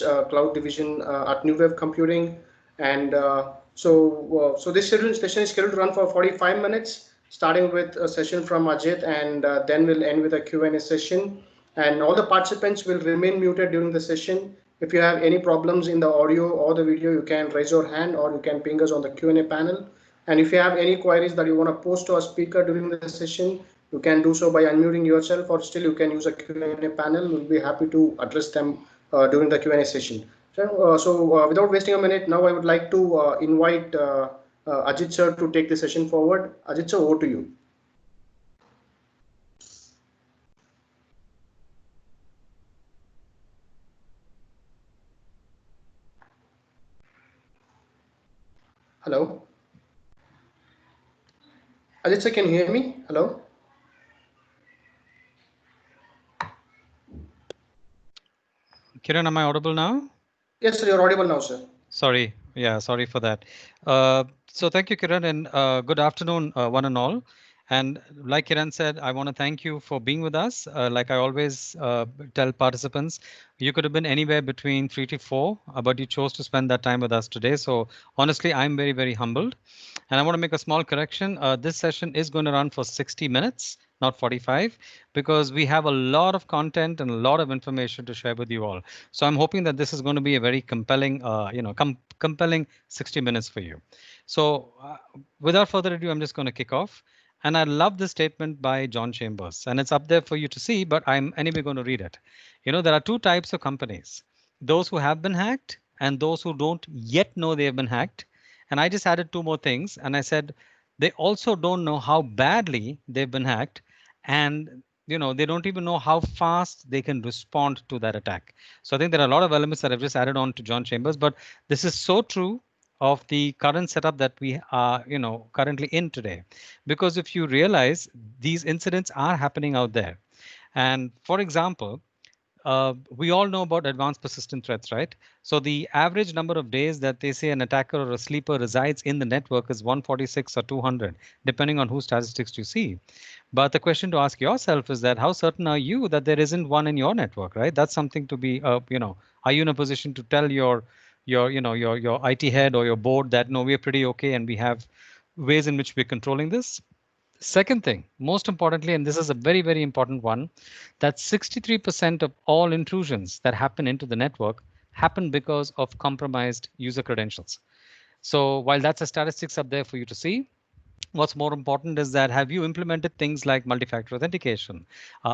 Cloud Division at New Wave Computing. And so this session is scheduled to run for 45 minutes, starting with a session from Ajit, and then we'll end with a Q&A session. And all the participants will remain muted during the session. If you have any problems in the audio or the video, you can raise your hand or you can ping us on the Q&A panel. And if you have any queries that you want to post to a speaker during the session, you can do so by unmuting yourself, or still you can use a Q&A panel. We'll be happy to address them during the Q&A session. So without wasting a minute, now I would like to invite Ajit sir to take the session forward. Ajit sir, over to you. Hello. Ajit sir, can you hear me? Hello. Kiran, am I audible now? Yes, sir, you're audible now, sir. Sorry. Yeah, sorry for that. So thank you, Kiran, and good afternoon, one and all. And like Kiran said, I want to thank you for being with us. Like I always tell participants, you could have been anywhere between 3 to 4, but you chose to spend that time with us today. So honestly, I'm very, very humbled. And I want to make a small correction. This session is going to run for 60 minutes, not 45, because we have a lot of content and a lot of information to share with you all. So I'm hoping that this is going to be a very compelling, compelling 60 minutes for you. So without further ado, I'm just going to kick off. And I love this statement by John Chambers, and it's up there for you to see, but I'm anyway going to read it. You know, there are two types of companies, those who have been hacked and those who don't yet know they have been hacked. And I just added two more things. And I said, they also don't know how badly they've been hacked. And they don't even know how fast they can respond to that attack. So I think there are a lot of elements that I've just added on to John Chambers, but this is so true of the current setup that we are currently in today. Because if you realize these incidents are happening out there. And for example, we all know about advanced persistent threats, right? So the average number of days that they say an attacker or a sleeper resides in the network is 146 or 200, depending on whose statistics you see. But the question to ask yourself is that how certain are you that there isn't one in your network, right? That's something to be, are you in a position to tell your IT head or your board that no, we're pretty okay and we have ways in which we're controlling this? Second thing, most importantly, and this is a very, very important one, that 63% of all intrusions that happen into the network happen because of compromised user credentials. So while that's a statistics up there for you to see, what's more important is that have you implemented things like multi-factor authentication?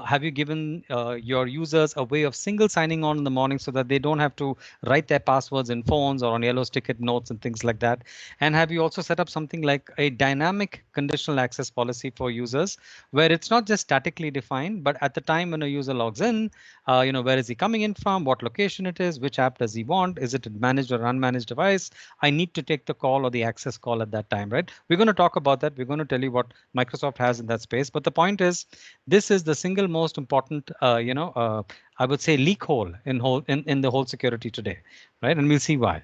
Have you given your users a way of single signing on in the morning so that they don't have to write their passwords in phones or on yellow sticky notes and things like that? And have you also set up something like a dynamic conditional access policy for users where it's not just statically defined, but at the time when a user logs in, where is he coming in from, what location it is, which app does he want, is it a managed or unmanaged device? I need to take the call or the access call at that time, right? We're going to talk about that. We're going to tell you what Microsoft has in that space. But the point is, this is the single most important, I would say, leak hole in the whole security today, right? And we'll see why.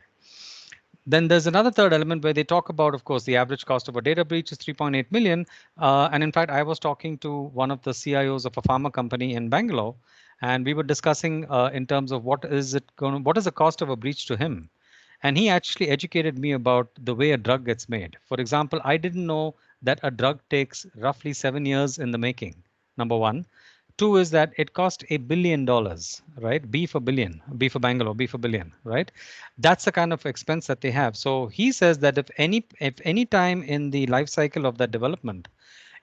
Then there's another third element where they talk about, of course, the average cost of a data breach is 3.8 million. And in fact, I was talking to one of the CIOs of a pharma company in Bangalore, and we were discussing in terms of what is the cost of a breach to him. And he actually educated me about the way a drug gets made. For example, I didn't know that a drug takes roughly 7 years in the making, number one. Two is that it cost $1 billion, right? B for billion, B for Bangalore, B for billion, right? That's the kind of expense that they have. So he says that if any time in the life cycle of that development,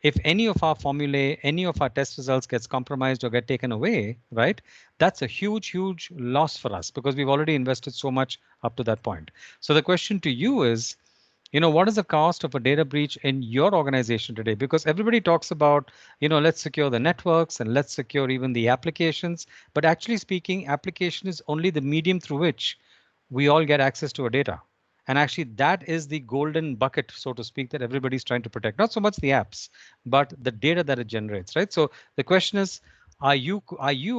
if any of our formulae, any of our test results gets compromised or get taken away, right, that's a huge, huge loss for us because we've already invested so much up to that point. So the question to you is, what is the cost of a data breach in your organization today? Because everybody talks about, let's secure the networks and let's secure even the applications. But actually speaking, application is only the medium through which we all get access to our data. And actually, that is the golden bucket, so to speak, that everybody's trying to protect. Not so much the apps, but the data that it generates, right? So the question is, are you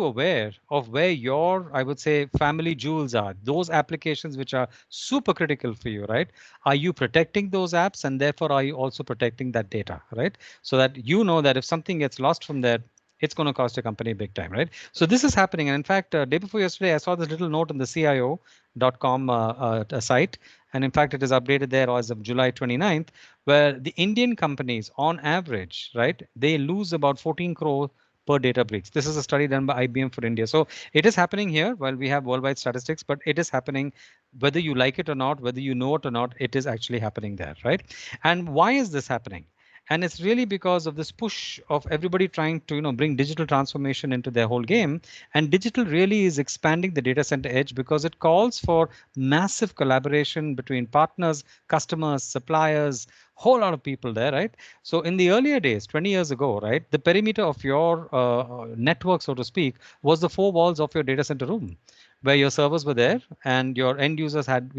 aware of where your, I would say, family jewels are? Those applications which are super critical for you, right? Are you protecting those apps, and therefore are you also protecting that data, right? So that you know that if something gets lost from there, it's going to cost your company big time, right? So this is happening. And in fact, day before yesterday, I saw this little note on the CIO.com site. And in fact, it is updated there as of July 29th, where the Indian companies on average, right, they lose about 14 crore per data breach. This is a study done by IBM for India. So it is happening here. While we have worldwide statistics, but it is happening whether you like it or not, whether you know it or not, it is actually happening there, right? And why is this happening? And it's really because of this push of everybody trying to bring digital transformation into their whole game. And digital really is expanding the data center edge because it calls for massive collaboration between partners, customers, suppliers, whole lot of people there, right? So in the earlier days, 20 years ago, right, the perimeter of your network, so to speak, was the four walls of your data center room, where your servers were there and your end users had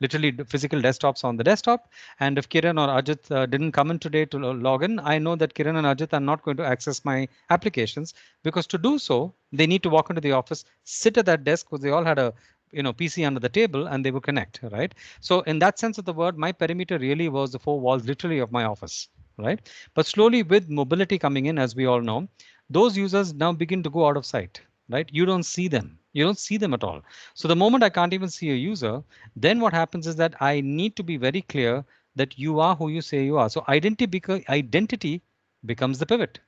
literally physical desktops on the desktop. And if Kiran or Ajit didn't come in today to log in, I know that Kiran and Ajit are not going to access my applications, because to do so they need to walk into the office, sit at that desk, because they all had a PC under the table, and they would connect, right? So in that sense of the word, my perimeter really was the four walls literally of my office, right? But slowly, with mobility coming in, as we all know, those users now begin to go out of sight, right? You don't see them. You don't see them at all. So the moment I can't even see a user, then what happens is that I need to be very clear that you are who you say you are. So identity becomes the pivot,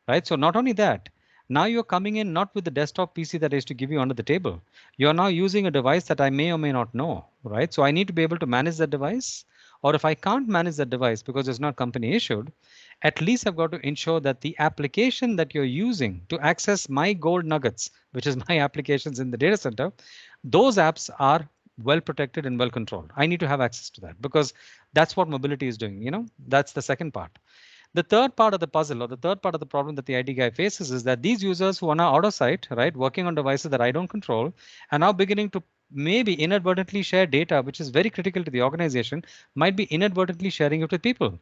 right? So not only that, now you're coming in not with the desktop PC that I used to give you under the table. You're now using a device that I may or may not know, right? So I need to be able to manage that device. Or if I can't manage that device because it's not company issued, at least I've got to ensure that the application that you're using to access my gold nuggets, which is my applications in the data center, those apps are well protected and well controlled. I need to have access to that, because that's what mobility is doing. That's the second part. The third part of the puzzle, or the third part of the problem that the IT guy faces, is that these users who are now out of sight, right, working on devices that I don't control, are now beginning to maybe inadvertently share data, which is very critical to the organization, might be inadvertently sharing it with people.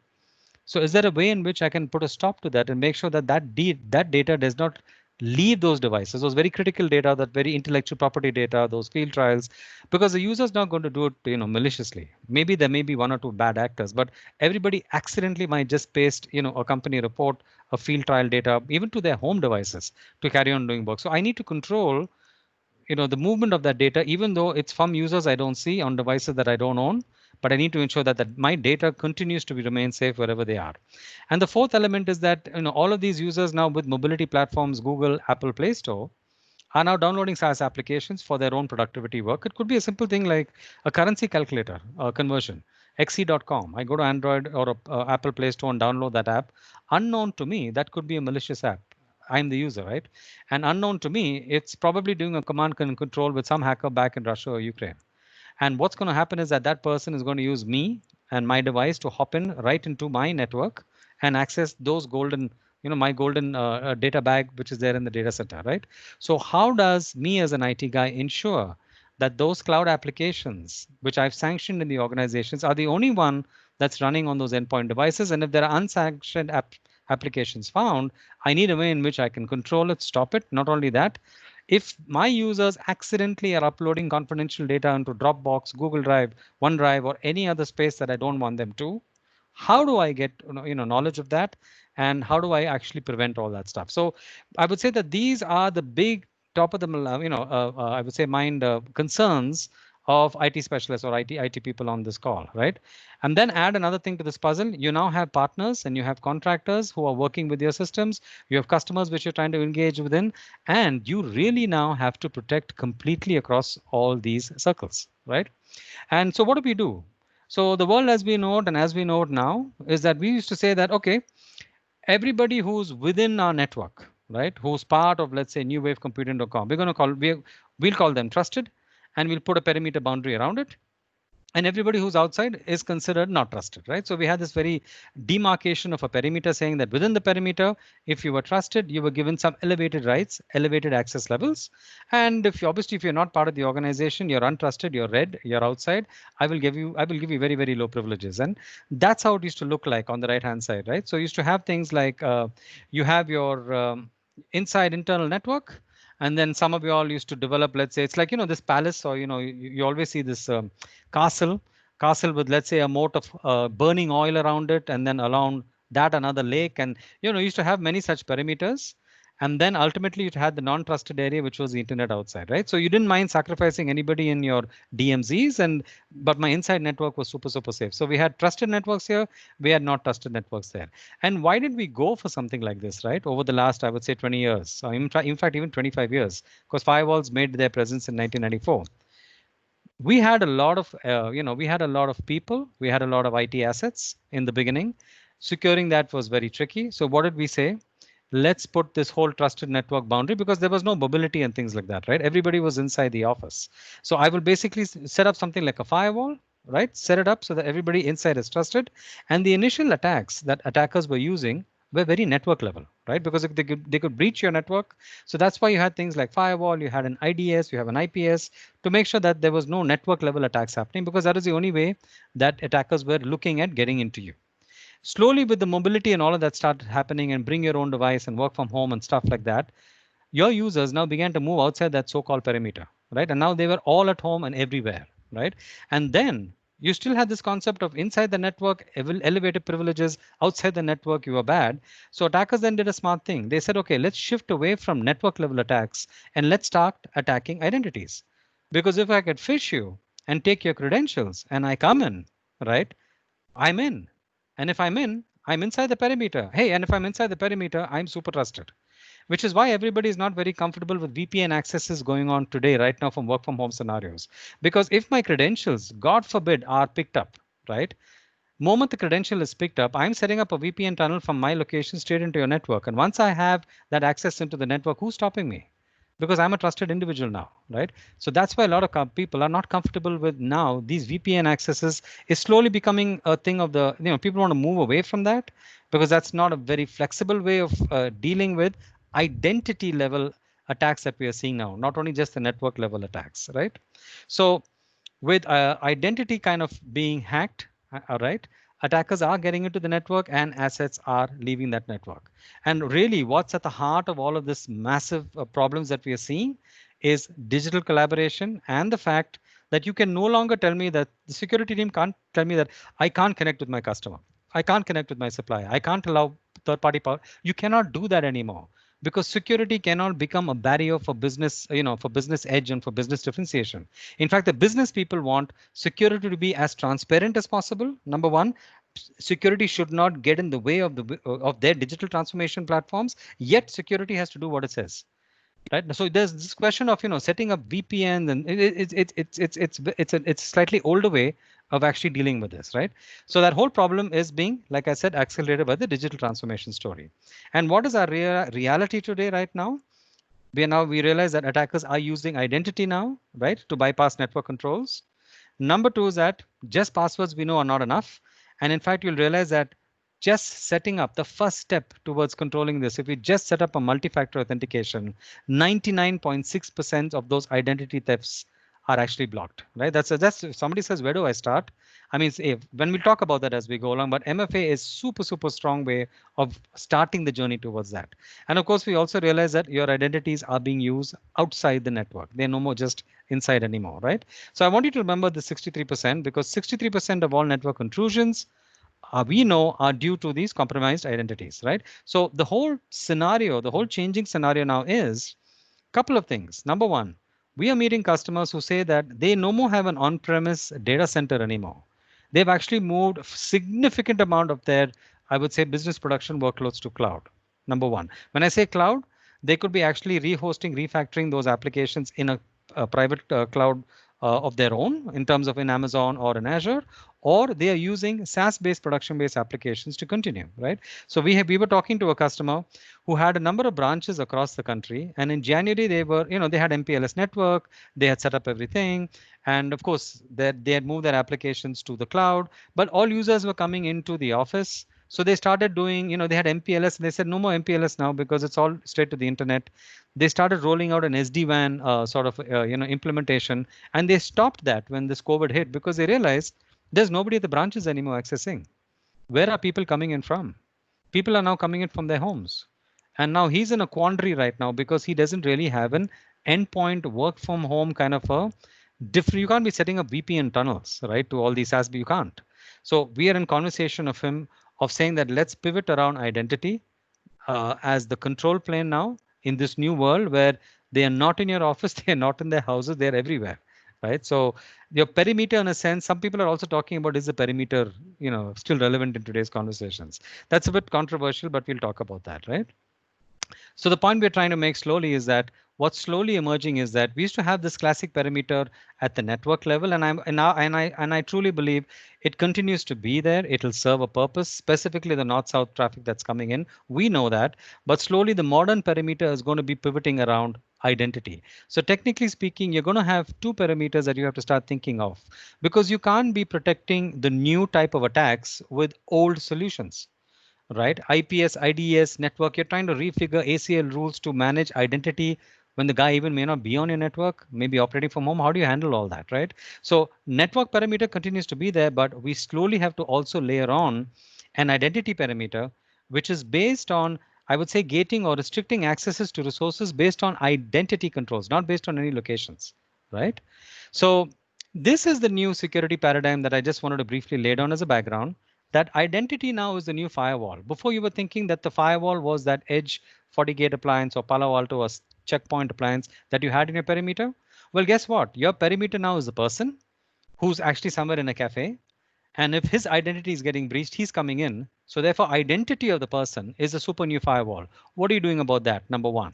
So is there a way in which I can put a stop to that and make sure that that data does not leave those devices, those very critical data, that very intellectual property data, those field trials, because the user is not going to do it, maliciously. Maybe there may be one or two bad actors, but everybody accidentally might just paste, a company report, a field trial data, even to their home devices to carry on doing work. So I need to control, the movement of that data, even though it's from users I don't see on devices that I don't own, but I need to ensure that my data continues to remain safe wherever they are. And the fourth element is that all of these users now with mobility platforms, Google, Apple Play Store, are now downloading SaaS applications for their own productivity work. It could be a simple thing like a currency calculator conversion, xe.com. I go to Android or Apple Play Store and download that app. Unknown to me, that could be a malicious app. I'm the user, right? And unknown to me, it's probably doing a command and control with some hacker back in Russia or Ukraine. And what's going to happen is that that person is going to use me and my device to hop in right into my network and access those golden, my golden data bag, which is there in the data center, right? So how does me as an IT guy ensure that those cloud applications, which I've sanctioned in the organizations, are the only one that's running on those endpoint devices? And if there are unsanctioned applications found, I need a way in which I can control it, stop it. Not only that, if my users accidentally are uploading confidential data into Dropbox, Google Drive, OneDrive, or any other space that I don't want them to, how do I get knowledge of that, and how do I actually prevent all that stuff? So I would say that these are the big top of the I would say mind concerns of IT specialists or IT people on this call, right? And then add another thing to this puzzle. You now have partners and you have contractors who are working with your systems. You have customers which you're trying to engage within, and you really now have to protect completely across all these circles, right? And so what do we do? So the world as we know it and as we know it now is that we used to say that, okay, everybody who's within our network, right, who's part of, let's say, newwavecomputing.com, we'll call them trusted, and we'll put a perimeter boundary around it. And everybody who's outside is considered not trusted, right? So we had this very demarcation of a perimeter saying that within the perimeter, if you were trusted, you were given some elevated rights, elevated access levels. And if you're not part of the organization, you're untrusted, you're red, you're outside, I will give you very, very low privileges. And that's how it used to look like on the right hand side, right? So you used to have things like you have your inside internal network. And then some of you all used to develop, let's say, it's like, this palace, or, you always see this castle with, let's say, a moat of burning oil around it, and then around that another lake. And, used to have many such perimeters. And then ultimately you had the non-trusted area, which was the internet outside, right? So you didn't mind sacrificing anybody in your DMZs, but my inside network was super, super safe. So we had trusted networks here, we had not trusted networks there. And why did we go for something like this, right? Over the last, I would say 20 years, so in fact, even 25 years, because firewalls made their presence in 1994. We had a lot of, we had a lot of people, we had a lot of IT assets in the beginning. Securing that was very tricky. So what did we say? Let's put this whole trusted network boundary, because there was no mobility and things like that, right? Everybody was inside the office. So I will basically set up something like a firewall, right? Set it up so that everybody inside is trusted. And the initial attacks that attackers were using were very network level, right? Because they could breach your network. So that's why you had things like firewall, you had an IDS, you have an IPS, to make sure that there was no network level attacks happening, because that is the only way that attackers were looking at getting into you. Slowly, with the mobility and all of that started happening, and bring your own device and work from home and stuff like that, your users now began to move outside that so-called perimeter, right? And now they were all at home and everywhere, right? And then you still had this concept of inside the network, elevated privileges, outside the network, you were bad. So attackers then did a smart thing. They said, okay, let's shift away from network level attacks and let's start attacking identities. Because if I could phish you and take your credentials and I come in, right, I'm in. And if I'm inside the perimeter. Hey, and if I'm inside the perimeter, I'm super trusted, which is why everybody is not very comfortable with VPN accesses going on today, right now, from work from home scenarios. Because if my credentials, God forbid, are picked up, right? Moment the credential is picked up, I'm setting up a VPN tunnel from my location straight into your network. And once I have that access into the network, who's stopping me? Because I'm a trusted individual now, right? So that's why a lot of people are not comfortable with now these VPN accesses is slowly becoming a thing of the, people want to move away from that, because that's not a very flexible way of dealing with identity level attacks that we are seeing now, not only just the network level attacks, right? So with identity kind of being hacked, right? Attackers are getting into the network and assets are leaving that network. And really what's at the heart of all of this massive problems that we are seeing is digital collaboration, and the fact that you can no longer tell me that the security team can't tell me that I can't connect with my customer. I can't connect with my supplier. I can't allow third party power. You cannot do that anymore, because security cannot become a barrier for business, for business edge and for business differentiation. In fact, the business people want security to be as transparent as possible. Number one, security should not get in the way of their digital transformation platforms. Yet security has to do what it says. Right. So there's this question of setting up VPN, and it's a slightly older way of actually dealing with this, right? So that whole problem is being, like I said, accelerated by the digital transformation story. And what is our reality today right now? We realize that attackers are using identity now, right, to bypass network controls. Number two is that just passwords we know are not enough. And in fact, you'll realize that just setting up the first step towards controlling this, if we just set up a multi-factor authentication, 99.6% of those identity thefts are actually blocked, right? That's if somebody says, where do I start? I mean, when we talk about that as we go along, but MFA is super, super strong way of starting the journey towards that. And of course, we also realize that your identities are being used outside the network. They're no more just inside anymore, right? So I want you to remember the 63%, because 63% of all network intrusions we know are due to these compromised identities, right? So the whole scenario, the whole changing scenario now is a couple of things. Number one, we are meeting customers who say that they no more have an on-premise data center anymore. They've actually moved a significant amount of their, I would say, business production workloads to cloud. Number one, when I say cloud, they could be actually rehosting, refactoring those applications in a private cloud of their own, in terms of in Amazon or in Azure, or they are using SaaS-based production-based applications to continue, right? So we were talking to a customer who had a number of branches across the country, and in January they were, they had MPLS network, they had set up everything, and of course they had moved their applications to the cloud, but all users were coming into the office. So they started doing, they had MPLS, and they said no more MPLS now because it's all straight to the internet. They started rolling out an SD-WAN sort of implementation, and they stopped that when this COVID hit, because they realized there's nobody at the branches anymore accessing. Where are people coming in from? People are now coming in from their homes. And now he's in a quandary right now, because he doesn't really have an endpoint work from home kind of a different. You can't be setting up VPN tunnels, right, to all these SaaS. You can't. So we are in conversation of him of saying that let's pivot around identity as the control plane now, in this new world where they are not in your office, they are not in their houses, they're everywhere, right? So your perimeter, in a sense, some people are also talking about, is the perimeter, still relevant in today's conversations? That's a bit controversial, but we'll talk about that, right? So the point we're trying to make slowly is that what's slowly emerging is that we used to have this classic perimeter at the network level, and I truly believe it continues to be there. It'll serve a purpose, specifically the north-south traffic that's coming in. We know that, but slowly the modern perimeter is going to be pivoting around identity. So technically speaking, you're going to have two perimeters that you have to start thinking of, because you can't be protecting the new type of attacks with old solutions, right? IPS, IDS network, you're trying to refigure ACL rules to manage identity when the guy even may not be on your network, maybe operating from home. How do you handle all that, right? So network parameter continues to be there, but we slowly have to also layer on an identity parameter, which is based on, I would say, gating or restricting accesses to resources based on identity controls, not based on any locations, right? So this is the new security paradigm that I just wanted to briefly lay down as a background, that identity now is the new firewall. Before, you were thinking that the firewall was that edge FortiGate appliance or Palo Alto or checkpoint appliance that you had in your perimeter. Well, guess what? Your perimeter now is the person who's actually somewhere in a cafe. And if his identity is getting breached, he's coming in. So therefore, identity of the person is a super new firewall. What are you doing about that? Number one.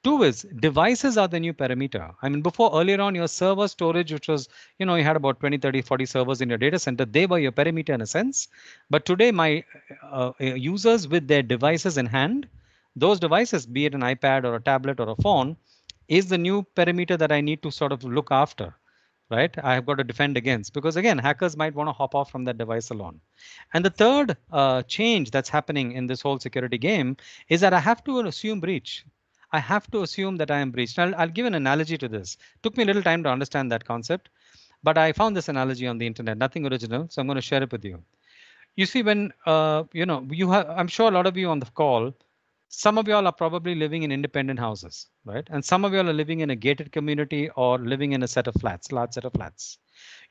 Two is devices are the new perimeter. I mean, before, earlier on, your server storage, which was, you had about 20, 30, 40 servers in your data center, they were your perimeter in a sense. But today, my users with their devices in hand, those devices, be it an iPad or a tablet or a phone, is the new perimeter that I need to sort of look after, right? I have got to defend against, because again, hackers might want to hop off from that device alone. And the third change that's happening in this whole security game is that I have to assume breach. I have to assume that I am breached. I'll give an analogy to this. Took me a little time to understand that concept, but I found this analogy on the internet, nothing original. So I'm going to share it with you. You see, when, you have, I'm sure a lot of you on the call, some of y'all are probably living in independent houses, right? And some of y'all are living in a gated community or living in a set of flats, large set of flats.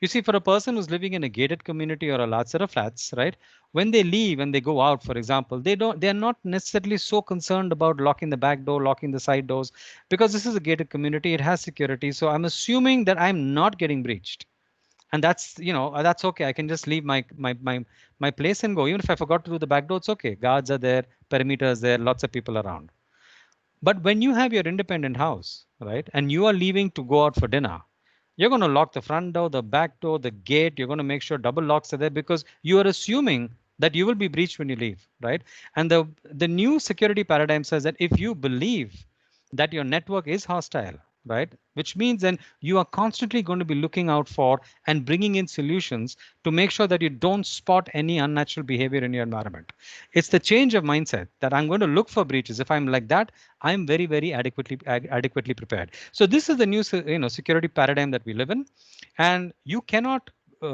You see, for a person who's living in a gated community or a large set of flats, right? When they leave and they go out, for example, they're not necessarily so concerned about locking the back door, locking the side doors, because this is a gated community, it has security. So I'm assuming that I'm not getting breached. And that's, that's okay. I can just leave my place and go. Even if I forgot to do the back door, it's okay. Guards are there, perimeters there, lots of people around. But when you have your independent house, right, and you are leaving to go out for dinner, you're going to lock the front door, the back door, the gate. You're going to make sure double locks are there, because you are assuming that you will be breached when you leave, right? And the new security paradigm says that if you believe that your network is hostile, right, which means then you are constantly going to be looking out for and bringing in solutions to make sure that you don't spot any unnatural behavior in your environment. It's the change of mindset that I'm going to look for breaches. If I'm like that, I'm very, very adequately prepared. So this is the new security paradigm that we live in, and you cannot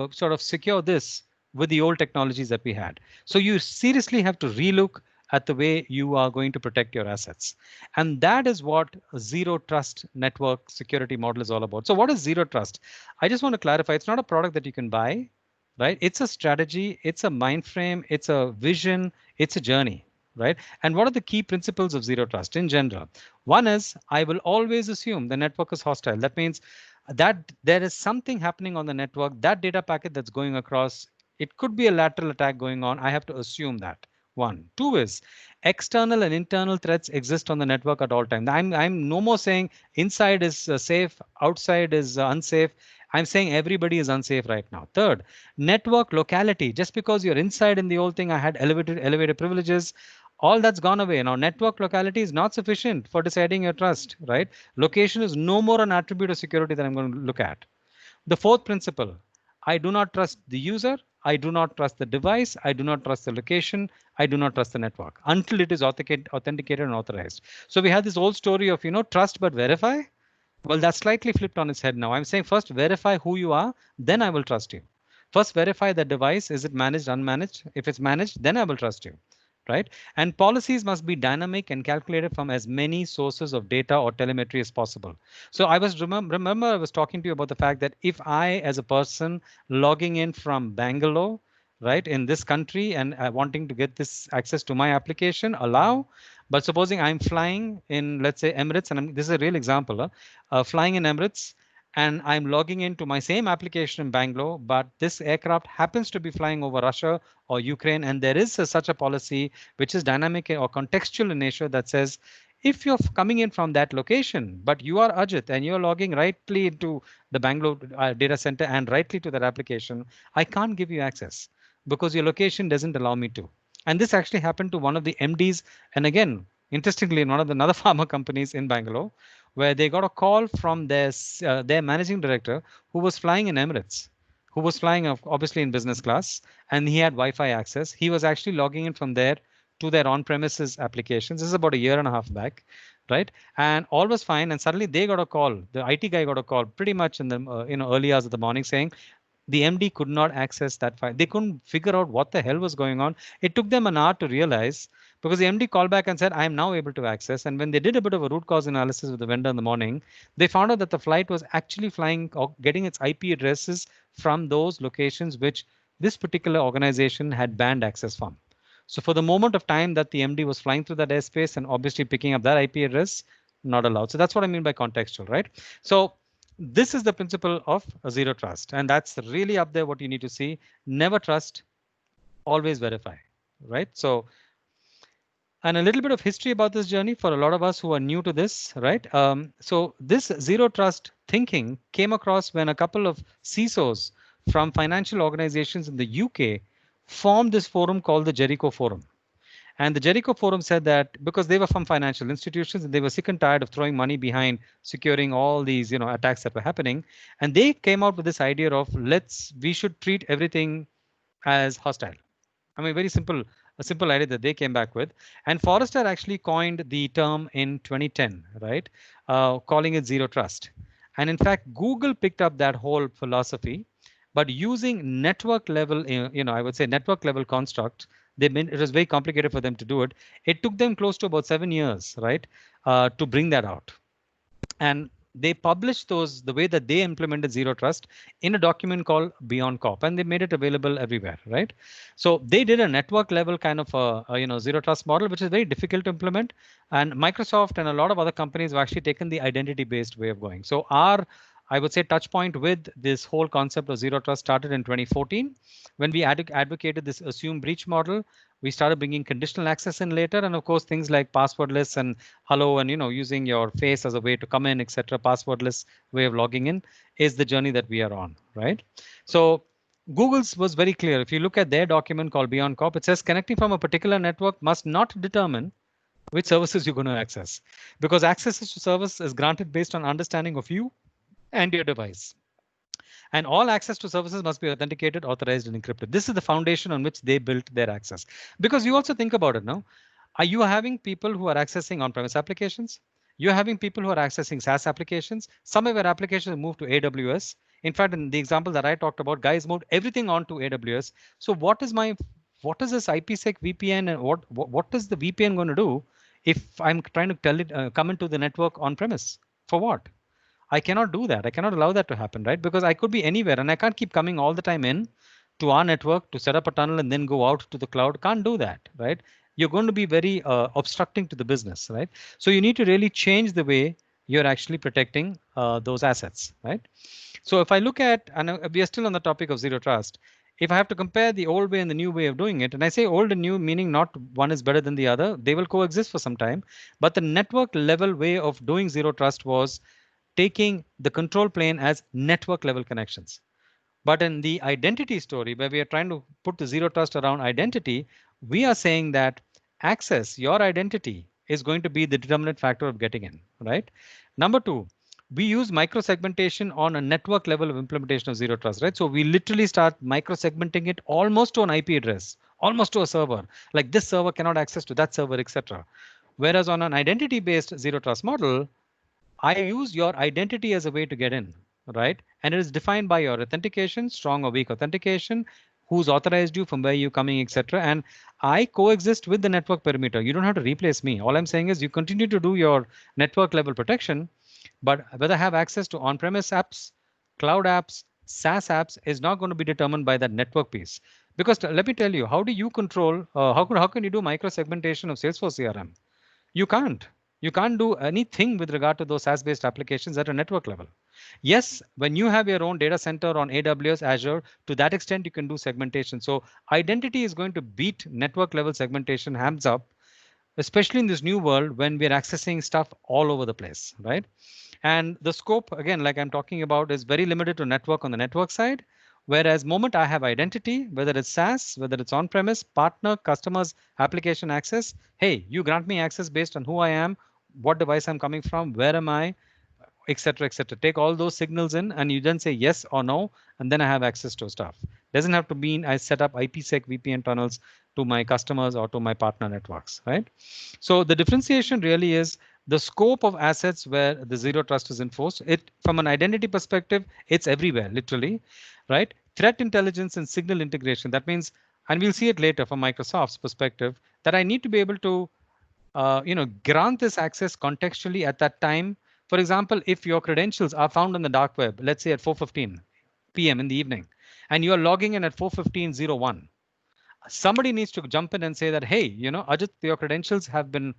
sort of secure this with the old technologies that we had. So you seriously have to relook at the way you are going to protect your assets. And that is what a zero trust network security model is all about. So what is zero trust? I just want to clarify, it's not a product that you can buy, right? It's a strategy, it's a mind frame, it's a vision, it's a journey, right? And what are the key principles of zero trust in general? One is, I will always assume the network is hostile. That means that there is something happening on the network, that data packet that's going across, it could be a lateral attack going on. I have to assume that. One. Two is external and internal threats exist on the network at all times. I'm no more saying inside is safe, outside is unsafe. I'm saying everybody is unsafe right now. Third, network locality. Just because you're inside in the old thing, I had elevated privileges. All that's gone away. Now, network locality is not sufficient for deciding your trust, right? Location is no more an attribute of security that I'm going to look at. The fourth principle, I do not trust the user. I do not trust the device. I do not trust the location. I do not trust the network until it is authenticated and authorized. So we have this old story of, trust but verify. Well, that's slightly flipped on its head now. I'm saying first verify who you are, then I will trust you. First verify the device. Is it managed, unmanaged? If it's managed, then I will trust you. Right? And policies must be dynamic and calculated from as many sources of data or telemetry as possible. So I was remember I was talking to you about the fact that if I, as a person logging in from Bangalore, right, in this country and wanting to get this access to my application, allow, But supposing I'm flying in, let's say, Emirates, and this is a real example, flying in Emirates, and I'm logging into my same application in Bangalore, but this aircraft happens to be flying over Russia or Ukraine, and there is such a policy which is dynamic or contextual in nature that says, if you're coming in from that location, but you are Ajit and you're logging rightly into the Bangalore data center and rightly to that application, I can't give you access because your location doesn't allow me to. And this actually happened to one of the MDs. And again, interestingly, in one of the another pharma companies in Bangalore, where they got a call from their managing director who was flying in Emirates, who was flying obviously in business class, and he had Wi-Fi access. He was actually logging in from there to their on-premises applications. This is about a year and a half back, right? And all was fine. And suddenly they got a call. The IT guy got a call pretty much in the early hours of the morning saying, the MD could not access that file. They couldn't figure out what the hell was going on. It took them an hour to realize because the MD called back and said, I am now able to access. And when they did a bit of a root cause analysis with the vendor in the morning, they found out that the flight was actually flying or getting its IP addresses from those locations which this particular organization had banned access from. So for the moment of time that the MD was flying through that airspace and obviously picking up that IP address, not allowed. So that's what I mean by contextual, right? So this is the principle of zero trust, and that's really up there what you need to see. Never trust, always verify, right? So, and a little bit of history about this journey for a lot of us who are new to this, right? So this zero trust thinking came across when a couple of CISOs from financial organizations in the UK formed this forum called the Jericho Forum. And the Jericho Forum said that because they were from financial institutions and they were sick and tired of throwing money behind securing all these, attacks that were happening, and they came out with this idea of we should treat everything as hostile. I mean, a simple idea that they came back with. And Forrester actually coined the term in 2010, right? Calling it zero trust. And in fact, Google picked up that whole philosophy, but using network level, I would say network level construct. It was very complicated for them to do it. It took them close to about 7 years, right, to bring that out. And they published the way that they implemented zero trust in a document called BeyondCorp, and they made it available everywhere, right? So they did a network level kind of a zero trust model, which is very difficult to implement. And Microsoft and a lot of other companies have actually taken the identity based way of going. So I would say touch point with this whole concept of zero trust started in 2014 when we advocated this assume breach model. We started bringing conditional access in later, and of course things like passwordless and hello and using your face as a way to come in, etc. Passwordless way of logging in is the journey that we are on, right? So Google's was very clear. If you look at their document called BeyondCorp, it says connecting from a particular network must not determine which services you're going to access, because access to service is granted based on understanding of you and your device. And all access to services must be authenticated, authorized, and encrypted. This is the foundation on which they built their access. Because you also think about it now. Are you having people who are accessing on-premise applications? You're having people who are accessing SaaS applications. Some of your applications have moved to AWS. In fact, in the example that I talked about, guys moved everything onto AWS. So what is this IPsec VPN and what is the VPN going to do if I'm trying to tell it come into the network on premise? For what? I cannot do that. I cannot allow that to happen, right? Because I could be anywhere and I can't keep coming all the time in to our network to set up a tunnel and then go out to the cloud. Can't do that, right? You're going to be very obstructing to the business, right? So you need to really change the way you're actually protecting those assets, right? So if I look at, and we are still on the topic of zero trust, if I have to compare the old way and the new way of doing it, and I say old and new meaning not one is better than the other, they will coexist for some time, but the network level way of doing zero trust was taking the control plane as network level connections. But in the identity story, where we are trying to put the zero trust around identity, we are saying that access, your identity, is going to be the determinant factor of getting in, right? Number two, we use micro-segmentation on a network level of implementation of zero trust, right? So we literally start micro-segmenting it almost to an IP address, almost to a server, like this server cannot access to that server, etc. Whereas on an identity-based zero trust model, I use your identity as a way to get in, right? And it is defined by your authentication, strong or weak authentication, who's authorized you, from where you're coming, etc. And I coexist with the network perimeter. You don't have to replace me. All I'm saying is you continue to do your network level protection, but whether I have access to on-premise apps, cloud apps, SaaS apps is not going to be determined by that network piece. Because let me tell you, how do you control, how can you do micro segmentation of Salesforce CRM? You can't. You can't do anything with regard to those SaaS-based applications at a network level. Yes, when you have your own data center on AWS, Azure, to that extent, you can do segmentation. So identity is going to beat network level segmentation hands up, especially in this new world when we're accessing stuff all over the place, right? And the scope, again, like I'm talking about, is very limited to network on the network side. Whereas moment I have identity, whether it's SaaS, whether it's on-premise, partner, customers, application access, hey, you grant me access based on who I am, what device I'm coming from, where am I, etc., etc. Take all those signals in and you then say yes or no, and then I have access to stuff. Doesn't have to mean I set up IPsec VPN tunnels to my customers or to my partner networks, right? So the differentiation really is the scope of assets where the zero trust is enforced. It, from an identity perspective, it's everywhere, literally, right? Threat intelligence and signal integration. That means, and we'll see it later from Microsoft's perspective, that I need to be able to grant this access contextually at that time. For example, if your credentials are found on the dark web, let's say at 4:15 p.m. in the evening, and you are logging in at 4:15:01, somebody needs to jump in and say that, hey, Ajit, your credentials have been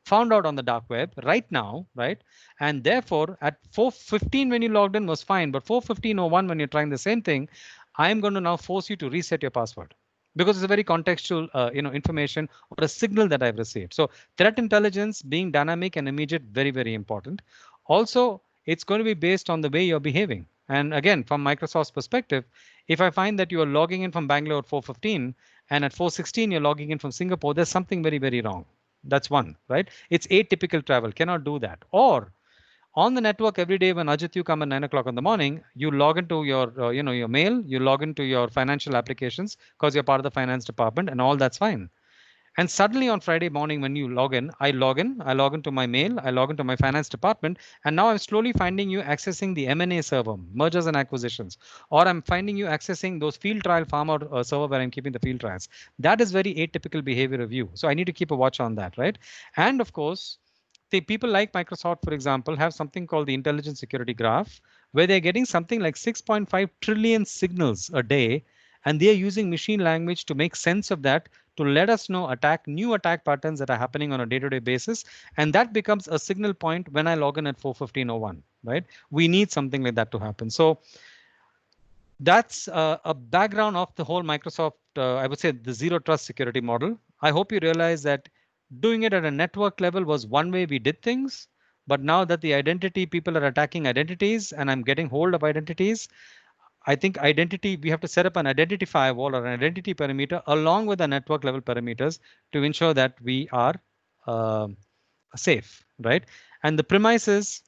found out on the dark web right now, right? And therefore, at 4:15 when you logged in was fine, but 4:15:01 when you're trying the same thing, I'm going to now force you to reset your password because it's a very contextual, information or a signal that I've received. So threat intelligence being dynamic and immediate, very, very important. Also, it's going to be based on the way you're behaving. And again, from Microsoft's perspective, if I find that you are logging in from Bangalore at 4:15 and at 4:16 you're logging in from Singapore, there's something very, very wrong. That's one, right? It's atypical travel, cannot do that. Or on the network every day when Ajit, you come at 9 o'clock in the morning, you log into your, your mail, you log into your financial applications because you're part of the finance department and all that's fine. And suddenly on Friday morning, when you log in, I log into my mail, I log into my finance department, and now I'm slowly finding you accessing the M&A server, mergers and acquisitions, or I'm finding you accessing those field trial farmer server where I'm keeping the field trials. That is very atypical behavior of you. So I need to keep a watch on that, right? And of course, the people like Microsoft, for example, have something called the intelligence security graph, where they're getting something like 6.5 trillion signals a day, and they're using machine language to make sense of that to let us know new attack patterns that are happening on a day-to-day basis, and that becomes a signal point when I log in at 4:15:01. Right? We need something like that to happen. So that's a background of the whole Microsoft, I would say, the zero trust security model. I hope you realize that doing it at a network level was one way we did things. But now that the identity people are attacking identities and I'm getting hold of identities, I think identity, we have to set up an identity firewall or an identity perimeter along with the network level parameters to ensure that we are uh, safe, right? And the premise is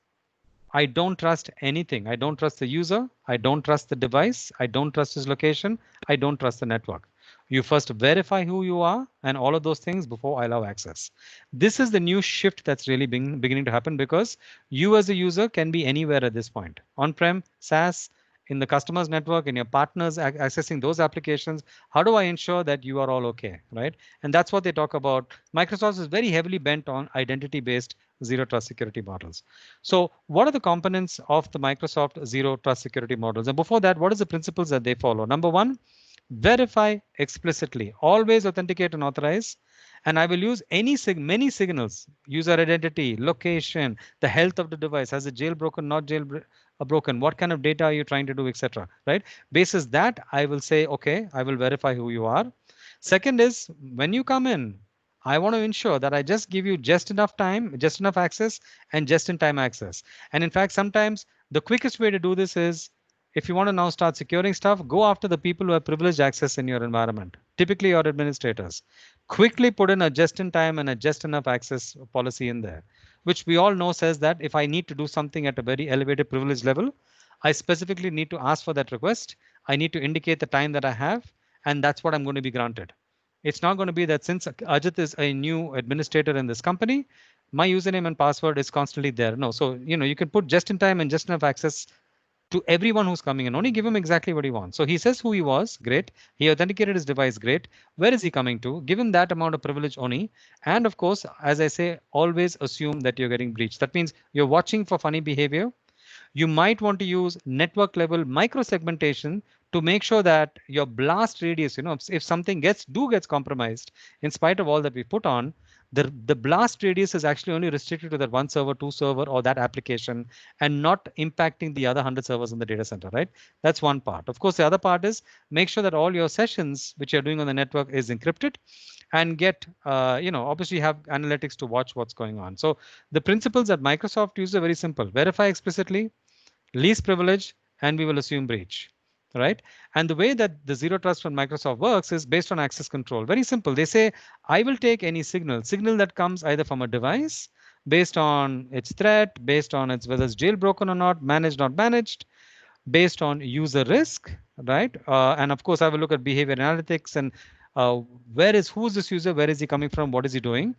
I don't trust anything. I don't trust the user. I don't trust the device. I don't trust his location. I don't trust the network. You first verify who you are and all of those things before I allow access. This is the new shift that's really beginning to happen because you as a user can be anywhere at this point. On-prem, SaaS, in the customer's network, in your partners accessing those applications. How do I ensure that you are all okay, right? And that's what they talk about. Microsoft is very heavily bent on identity-based zero trust security models. So what are the components of the Microsoft zero trust security models? And before that, what are the principles that they follow? Number one, verify explicitly, always authenticate and authorize. And I will use many signals, user identity, location, the health of the device, has it jailbroken, not jailbroken, what kind of data are you trying to do, etc. Right? Basis that, I will say, okay, I will verify who you are. Second is when you come in, I want to ensure that I just give you just enough time, just enough access, and just in time access. And in fact, sometimes the quickest way to do this is if you want to now start securing stuff, go after the people who have privileged access in your environment, typically your administrators. Quickly put in a just in time and a just enough access policy in there, which we all know says that if I need to do something at a very elevated privilege level, I specifically need to ask for that request. I need to indicate the time that I have, and that's what I'm going to be granted. It's not going to be that since Ajit is a new administrator in this company, my username and password is constantly there. No, so you can put just in time and just enough access to everyone who's coming in. Only give him exactly what he wants. So he says who he was, great. He authenticated his device, great. Where is he coming to? Give him that amount of privilege only. And of course, as I say, always assume that you're getting breached. That means you're watching for funny behavior. You might want to use network level micro segmentation to make sure that your blast radius, if something gets compromised, in spite of all that we put on, The blast radius is actually only restricted to that one server, two server, or that application, and not impacting the other 100 servers in the data center, right? That's one part. Of course, the other part is make sure that all your sessions which you're doing on the network is encrypted, and get, obviously have analytics to watch what's going on. So the principles that Microsoft uses are very simple: verify explicitly, least privilege, and we will assume breach, right? And the way that the zero trust from Microsoft works is based on access control. Very simple. They say, I will take any signal that comes either from a device based on its threat, based on its whether it's jailbroken or not managed, based on user risk, right? And of course, I will look at behavior analytics and who's this user, where is he coming from, what is he doing?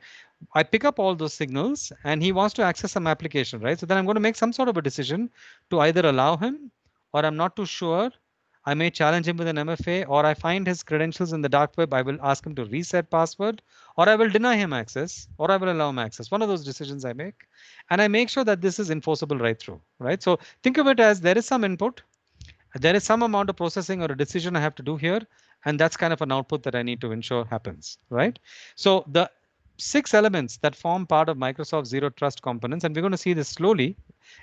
I pick up all those signals and he wants to access some application, right? So then I'm going to make some sort of a decision to either allow him, or I'm not too sure. I may challenge him with an MFA, or I find his credentials in the dark web. I will ask him to reset password, or I will deny him access, or I will allow him access. One of those decisions I make, and I make sure that this is enforceable right through, right? So think of it as there is some input, there is some amount of processing or a decision I have to do here, and that's kind of an output that I need to ensure happens, right? So the 6 elements that form part of Microsoft Zero Trust components, and we're going to see this slowly,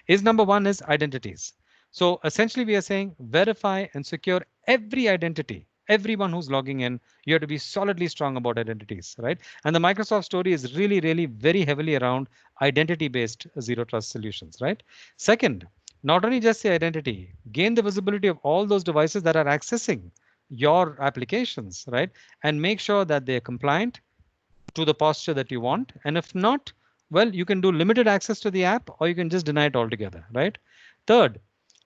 is number 1 is identities. So essentially we are saying verify and secure every identity. Everyone who's logging in, you have to be solidly strong about identities, right? And the Microsoft story is really, really very heavily around identity-based zero trust solutions, right? Second, not only just the identity, gain the visibility of all those devices that are accessing your applications, right? And make sure that they're compliant to the posture that you want. And if not, well, you can do limited access to the app, or you can just deny it altogether, right? Third,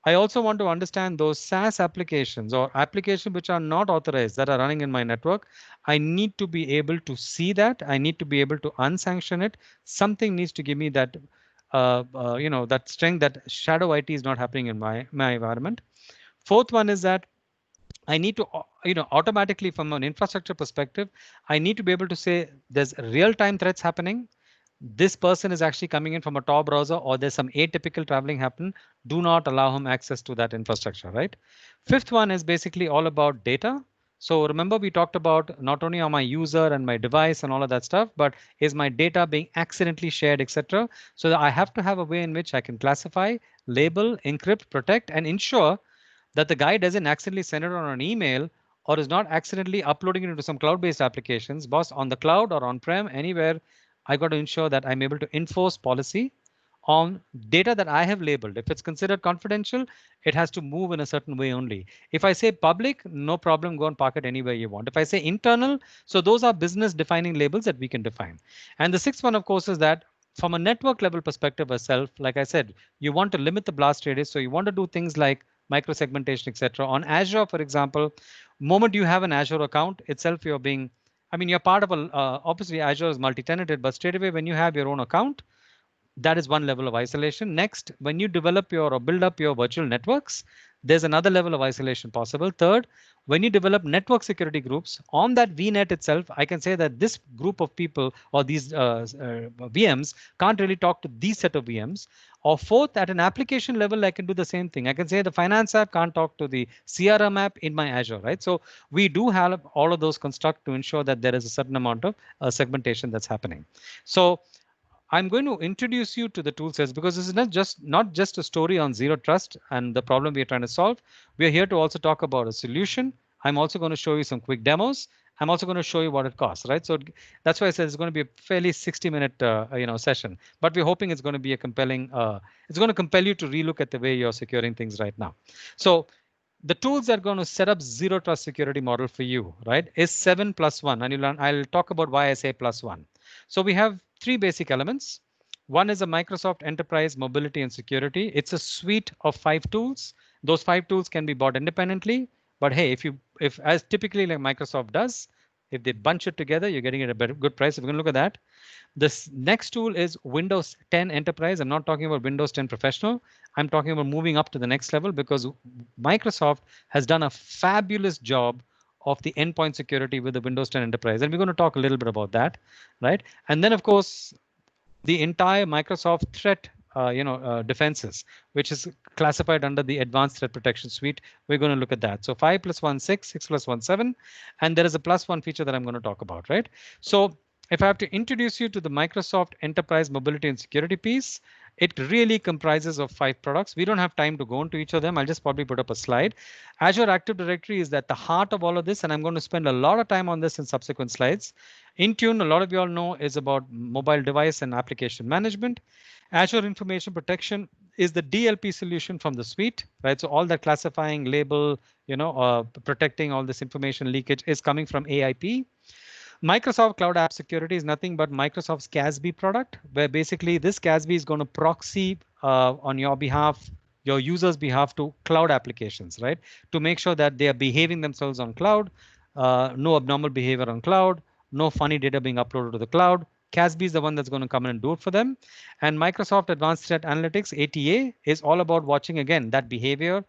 I also want to understand those SaaS applications or applications which are not authorized that are running in my network. I need to be able to see that. I need to be able to unsanction it. Something needs to give me that, that strength that shadow IT is not happening in my environment. Fourth one is that I need to, automatically from an infrastructure perspective, I need to be able to say there's real-time threats happening. This person is actually coming in from a Tor browser, or there's some atypical traveling happen. Do not allow him access to that infrastructure, right? Fifth one is basically all about data. So remember, we talked about not only on my user and my device and all of that stuff, but is my data being accidentally shared, etc. So that I have to have a way in which I can classify, label, encrypt, protect, and ensure that the guy doesn't accidentally send it on an email, or is not accidentally uploading it into some cloud-based applications, boss, on the cloud or on-prem, anywhere. I got to ensure that I'm able to enforce policy on data that I have labeled. If it's considered confidential, it has to move in a certain way only. If I say public, no problem, go and park it anywhere you want. If I say internal, so those are business defining labels that we can define. And the sixth one, of course, is that from a network level perspective itself, like I said, you want to limit the blast radius. So you want to do things like micro segmentation, etc. On Azure, for example, moment you have an Azure account itself, you're being, you're part of a, obviously Azure is multi-tenanted, but straight away when you have your own account, that is one level of isolation. Next, when you develop your or build up your virtual networks, there's another level of isolation possible. Third, when you develop network security groups on that VNet itself, I can say that this group of people or these VMs can't really talk to these set of VMs. Or fourth, at an application level, I can do the same thing. I can say the finance app can't talk to the CRM app in my Azure, right? So we do have all of those construct to ensure that there is a certain amount of segmentation that's happening. So I'm going to introduce you to the tool sets, because this is not just a story on zero trust and the problem we are trying to solve. We are here to also talk about a solution. I'm also going to show you some quick demos. I'm also going to show you what it costs, right? So that's why I said it's going to be a fairly 60-minute session, but we're hoping it's going to be a compelling. It's going to compel you to relook at the way you're securing things right now. So the tools that are going to set up zero trust security model for you, right, is 7+1, and I'll talk about why I say +1. So we have 3 basic elements. One is a Microsoft Enterprise Mobility and Security. It's a suite of 5 tools. Those 5 tools can be bought independently, but hey, if as typically like Microsoft does, if they bunch it together, you're getting it at a good price. We're going to look at that. This next tool is Windows 10 Enterprise. I'm not talking about Windows 10 Professional. I'm talking about moving up to the next level, because Microsoft has done a fabulous job of the endpoint security with the Windows 10 Enterprise. And we're going to talk a little bit about that, right? And then, of course, the entire Microsoft threat defenses, which is classified under the Advanced Threat Protection Suite. We're going to look at that. So 5+1 6, 6+1 7, and there is a +1 feature that I'm going to talk about, right? So If I have to introduce you to the Microsoft Enterprise Mobility and Security piece, it really comprises of 5 products. We don't have time to go into each of them. I'll just probably put up a slide. Azure Active Directory is at the heart of all of this, and I'm going to spend a lot of time on this in subsequent slides. Intune, a lot of you all know, is about mobile device and application management. Azure Information Protection is the DLP solution from the suite, right? So all that classifying, label, protecting all this information leakage is coming from AIP. Microsoft Cloud App Security is nothing but Microsoft's CASB product, where basically this CASB is going to proxy on your behalf, your users' behalf to cloud applications, right? To make sure that they are behaving themselves on cloud, no abnormal behavior on cloud, no funny data being uploaded to the cloud. CASB is the one that's going to come in and do it for them. And Microsoft Advanced Threat Analytics, ATA, is all about watching, again, that behavior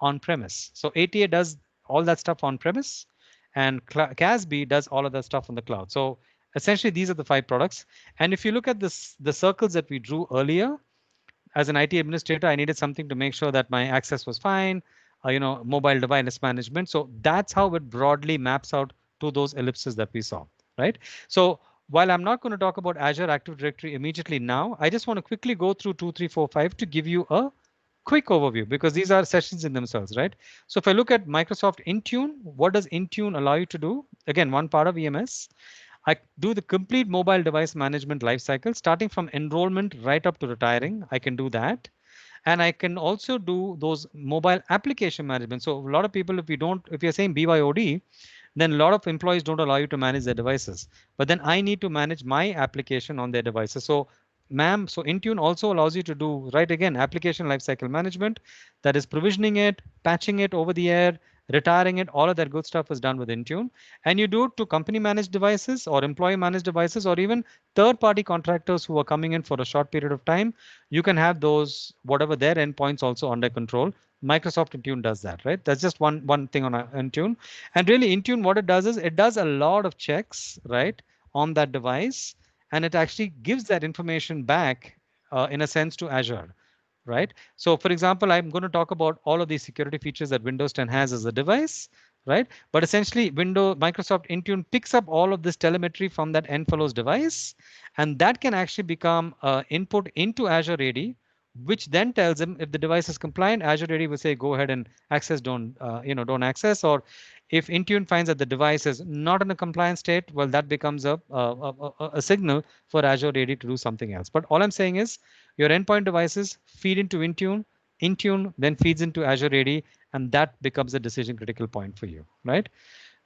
on premise. So ATA does all that stuff on premise, and CASB does all of that stuff on the cloud. So essentially, these are the 5 products. And if you look at this, the circles that we drew earlier, as an IT administrator, I needed something to make sure that my access was fine, mobile device management. So that's how it broadly maps out to those ellipses that we saw, right? So while I'm not going to talk about Azure Active Directory immediately now, I just want to quickly go through 2, 3, 4, 5 to give you a quick overview, because these are sessions in themselves, right? So if I look at Microsoft Intune, what does Intune allow you to do? Again, one part of EMS. I do the complete mobile device management lifecycle, starting from enrollment right up to retiring. I can do that. And I can also do those mobile application management. So a lot of people, if you're saying BYOD, then a lot of employees don't allow you to manage their devices. But then I need to manage my application on their devices. So so Intune also allows you to do, right, again, application lifecycle management, that is provisioning it, patching it over the air, retiring it, all of that good stuff is done with Intune. And you do it to company managed devices or employee managed devices, or even third party contractors who are coming in for a short period of time. You can have those, whatever their endpoints, also under control. Microsoft Intune does that, right? That's just one thing on Intune. And really, Intune, what it does is it does a lot of checks, right, on that device, and it actually gives that information back in a sense to Azure, right? So for example, I'm going to talk about all of these security features that Windows 10 has as a device, right? But essentially, Microsoft Intune picks up all of this telemetry from that end fellow's device, and that can actually become input into Azure AD, which then tells them if the device is compliant. Azure AD will say go ahead and access, don't access. Or if Intune finds that the device is not in a compliant state, well, that becomes a signal for Azure AD to do something else. But all I'm saying is your endpoint devices feed into Intune, Intune then feeds into Azure AD, and that becomes a decision critical point for you, right?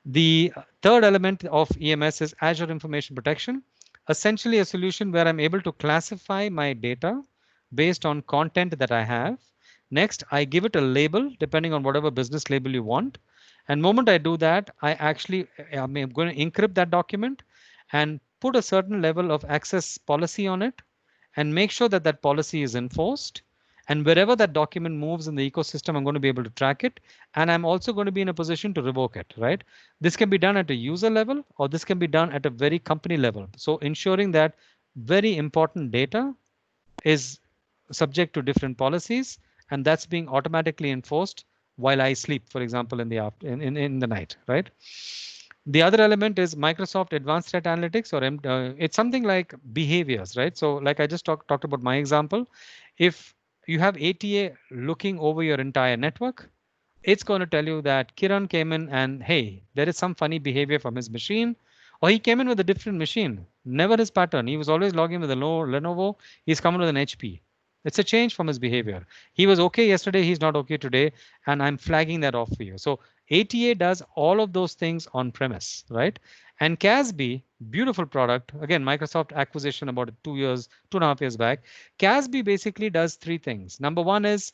The third element of EMS is Azure Information Protection, essentially a solution where I'm able to classify my data based on content that I have. Next, I give it a label depending on whatever business label you want. And moment I do that, I'm going to encrypt that document and put a certain level of access policy on it and make sure that that policy is enforced. And wherever that document moves in the ecosystem, I'm going to be able to track it. And I'm also going to be in a position to revoke it, right? This can be done at a user level, or this can be done at a very company level. So ensuring that very important data is subject to different policies, and that's being automatically enforced while I sleep, for example, in the night, right? The other element is Microsoft Advanced Threat Analytics, or it's something like behaviors, right? So like I just talked about my example, if you have ATA looking over your entire network, it's going to tell you that Kiran came in and, hey, there is some funny behavior from his machine, or he came in with a different machine, never his pattern. He was always logging with a Lenovo. He's coming with an HP. It's a change from his behavior. He was okay yesterday. He's not okay today. And I'm flagging that off for you. So ATA does all of those things on premise, right? And CASB, beautiful product. Again, Microsoft acquisition about 2.5 years back. CASB basically does 3 things. Number one is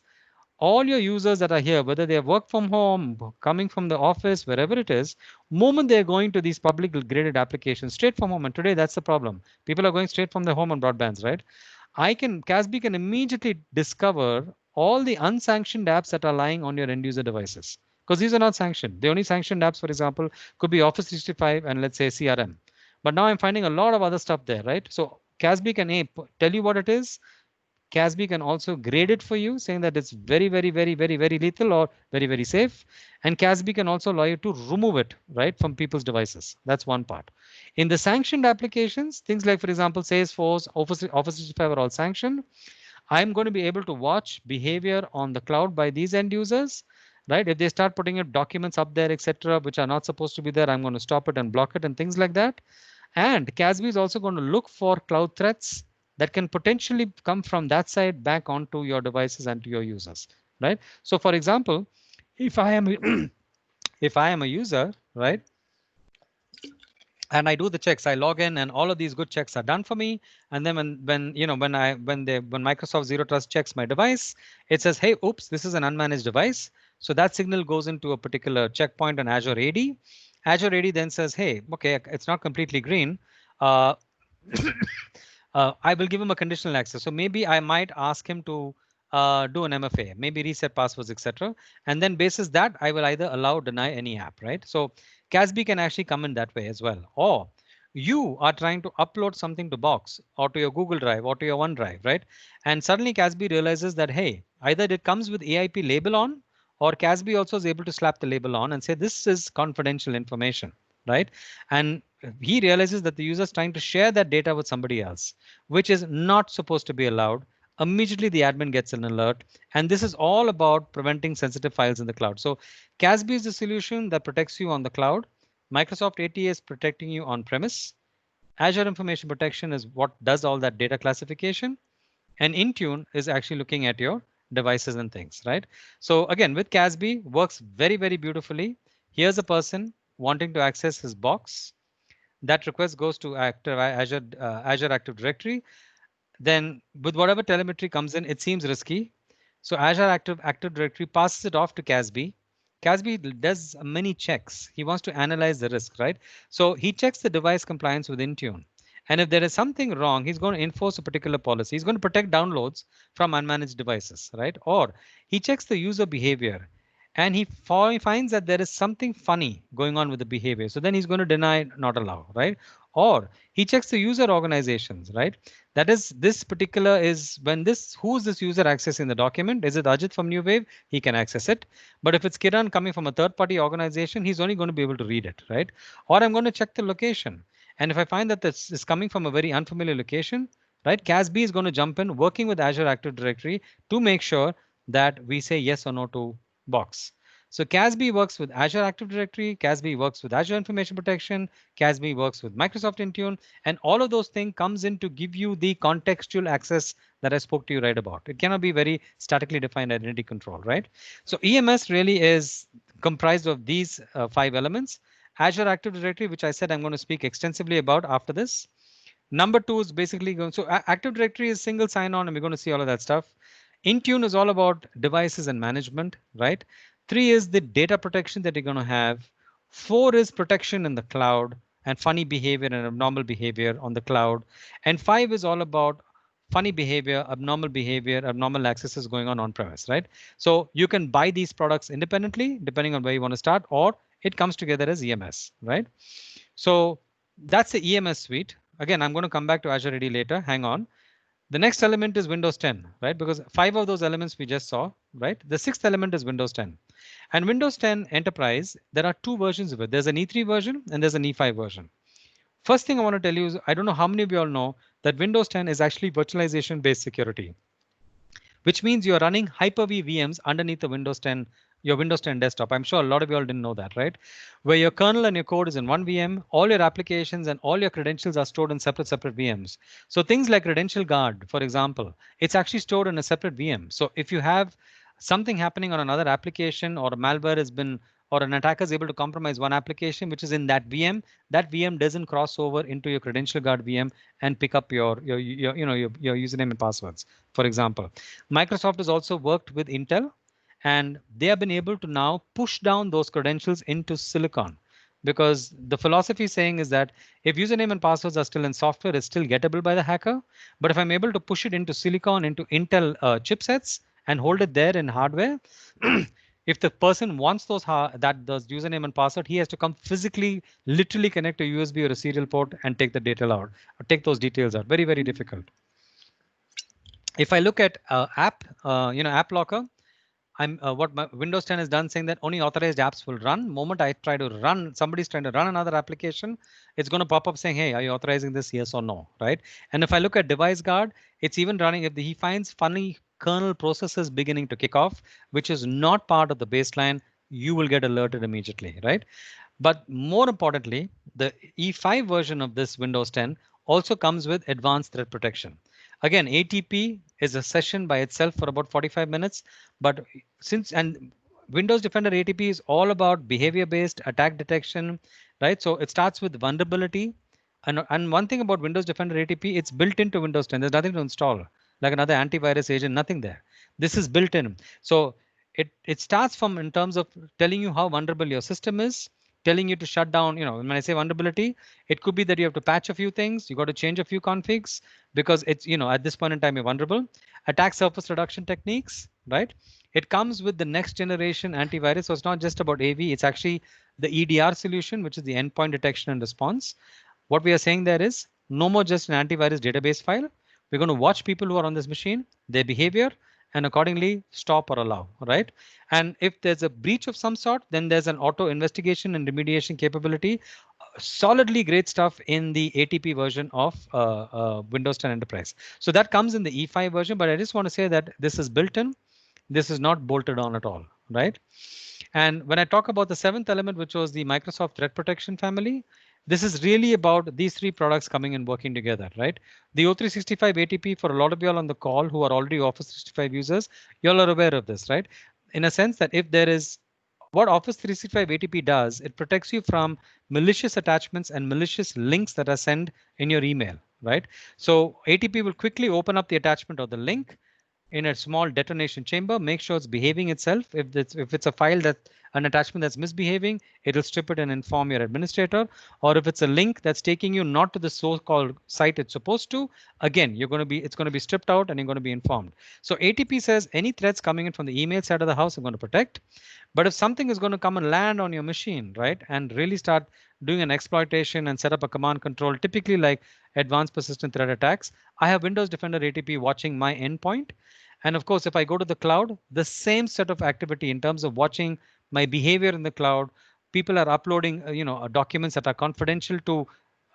all your users that are here, whether they work from home, coming from the office, wherever it is, moment they're going to these public graded applications straight from home. And today that's the problem. People are going straight from their home on broadbands, right? CASB can immediately discover all the unsanctioned apps that are lying on your end user devices, because these are not sanctioned. The only sanctioned apps, for example, could be Office 365 and let's say CRM. But now I'm finding a lot of other stuff there, right? So CASB can tell you what it is, CASB can also grade it for you, saying that it's very, very, very, very, very lethal or very, very safe. And CASB can also allow you to remove it, right, from people's devices. That's one part. In the sanctioned applications, things like, for example, Salesforce, Office 365 are all sanctioned. I'm going to be able to watch behavior on the cloud by these end users, right? If they start putting up documents up there, etc., which are not supposed to be there, I'm going to stop it and block it and things like that. And CASB is also going to look for cloud threats that can potentially come from that side back onto your devices and to your users, right? So for example, if I am if I am a user, right, and I do the checks, I log in and all of these good checks are done for me. And then when Microsoft Zero Trust checks my device, it says, hey, oops, this is an unmanaged device. So that signal goes into a particular checkpoint on Azure AD. Azure AD then says, hey, okay, it's not completely green. I will give him a conditional access. So maybe I might ask him to do an MFA, maybe reset passwords, etc. And then basis that, I will either allow or deny any app, right? So CASB can actually come in that way as well. Or you are trying to upload something to Box or to your Google Drive or to your OneDrive, right? And suddenly CASB realizes that, hey, either it comes with AIP label on, or CASB also is able to slap the label on and say, this is confidential information, right? And he realizes that the user is trying to share that data with somebody else, which is not supposed to be allowed. Immediately the admin gets an alert, and this is all about preventing sensitive files in the cloud. So CASB is the solution that protects you on the cloud. Microsoft ATA is protecting you on premise. Azure Information Protection is what does all that data classification. And Intune is actually looking at your devices and things, right? So again, with CASB, works very, very beautifully. Here's a person wanting to access his box. That request goes to Azure Active Directory. Then with whatever telemetry comes in, it seems risky. So Azure Active Directory passes it off to CASB. CASB does many checks. He wants to analyze the risk, right? So he checks the device compliance with Intune. And if there is something wrong, he's going to enforce a particular policy. He's going to protect downloads from unmanaged devices, right? Or he checks the user behavior and he finds that there is something funny going on with the behavior. So then he's going to deny, not allow, right? Or he checks the user organizations, right? That is, this particular is when this, who's this user accessing the document? Is it Ajit from New Wave? He can access it. But if it's Kiran coming from a third party organization, he's only going to be able to read it, right? Or I'm going to check the location. And if I find that this is coming from a very unfamiliar location, right? CASB is going to jump in working with Azure Active Directory to make sure that we say yes or no to Box. So CASB works with Azure Active Directory, CASB works with Azure Information Protection, CASB works with Microsoft Intune, and all of those things comes in to give you the contextual access that I spoke to you right about. It cannot be very statically defined identity control, right? So EMS really is comprised of these 5 elements. Azure Active Directory, which I said I'm going to speak extensively about after this. Number 2 is basically going, so Active Directory is single sign-on, and we're going to see all of that stuff. Intune is all about devices and management, right? 3 is the data protection that you're going to have. 4 is protection in the cloud and funny behavior and abnormal behavior on the cloud. And 5 is all about funny behavior, abnormal accesses going on premise, right? So you can buy these products independently, depending on where you want to start, or it comes together as EMS, right? So that's the EMS suite. Again, I'm going to come back to Azure AD later. Hang on. The next element is Windows 10, right? Because 5 of those elements we just saw, right? The 6th element is Windows 10. And Windows 10 Enterprise, there are 2 versions of it. There's an E3 version and there's an E5 version. First thing I want to tell you is, I don't know how many of you all know that Windows 10 is actually virtualization based security, which means you're running Hyper-V VMs underneath the Windows 10, your Windows 10 desktop. I'm sure a lot of you all didn't know that, right? Where your kernel and your code is in one VM, all your applications and all your credentials are stored in separate VMs. So things like Credential Guard, for example, it's actually stored in a separate VM. So if you have something happening on another application, or a malware has been, or an attacker is able to compromise one application which is in that VM doesn't cross over into your Credential Guard VM and pick up your username and passwords, for example. Microsoft has also worked with Intel, and they have been able to now push down those credentials into silicon, because the philosophy saying is that if username and passwords are still in software, it's still gettable by the hacker. But if I'm able to push it into silicon, into Intel chipsets, and hold it there in hardware, if the person wants those username and password, he has to come physically, literally connect a USB or a serial port and take the data out, or take those details out. Very, very difficult. If I look at App Locker, I'm what my Windows 10 has done, saying that only authorized apps will run. Moment I try to run, somebody's trying to run another application, it's going to pop up saying, "Hey, are you authorizing this? Yes or no?" Right? And if I look at Device Guard, it's even running if he finds funny kernel processes beginning to kick off, which is not part of the baseline, you will get alerted immediately, right? But more importantly, the E5 version of this Windows 10 also comes with advanced threat protection. Again, ATP is a session by itself for about 45 minutes, but Windows Defender ATP is all about behavior-based attack detection, right? So it starts with vulnerability. And one thing about Windows Defender ATP, it's built into Windows 10. There's nothing to install, like another antivirus agent, nothing there. This is built in. So it starts from in terms of telling you how vulnerable your system is, telling you to shut down. When I say vulnerability, it could be that you have to patch a few things, you got to change a few configs because it's, at this point in time, you're vulnerable. Attack surface reduction techniques, right? It comes with the next generation antivirus. So it's not just about AV, it's actually the EDR solution, which is the endpoint detection and response. What we are saying there is no more just an antivirus database file. We're going to watch people who are on this machine, their behavior, and accordingly stop or allow, right? And if there's a breach of some sort, then there's an auto investigation and remediation capability. Solidly great stuff in the ATP version of Windows 10 Enterprise. So that comes in the E5 version, but I just want to say that this is built in. This is not bolted on at all, right? And when I talk about the seventh element, which was the Microsoft Threat Protection family, this is really about these three products coming and working together, right? The O365 ATP, for a lot of y'all on the call who are already Office 365 users, y'all are aware of this, right? In a sense that if there is what Office 365 ATP does, it protects you from malicious attachments and malicious links that are sent in your email, right? So ATP will quickly open up the attachment or the link in a small detonation chamber, make sure it's behaving itself. If it's a file that an attachment that's misbehaving, it'll strip it and inform your administrator. Or if it's a link that's taking you not to the so-called site it's supposed to, again, it's going to be stripped out and you're going to be informed. So ATP says any threats coming in from the email side of the house, I'm going to protect. But if something is going to come and land on your machine, right, and really start doing an exploitation and set up a command control, typically like advanced persistent threat attacks, I have Windows Defender ATP watching my endpoint. And of course, if I go to the cloud, the same set of activity in terms of watching my behavior in the cloud, people are uploading, documents that are confidential to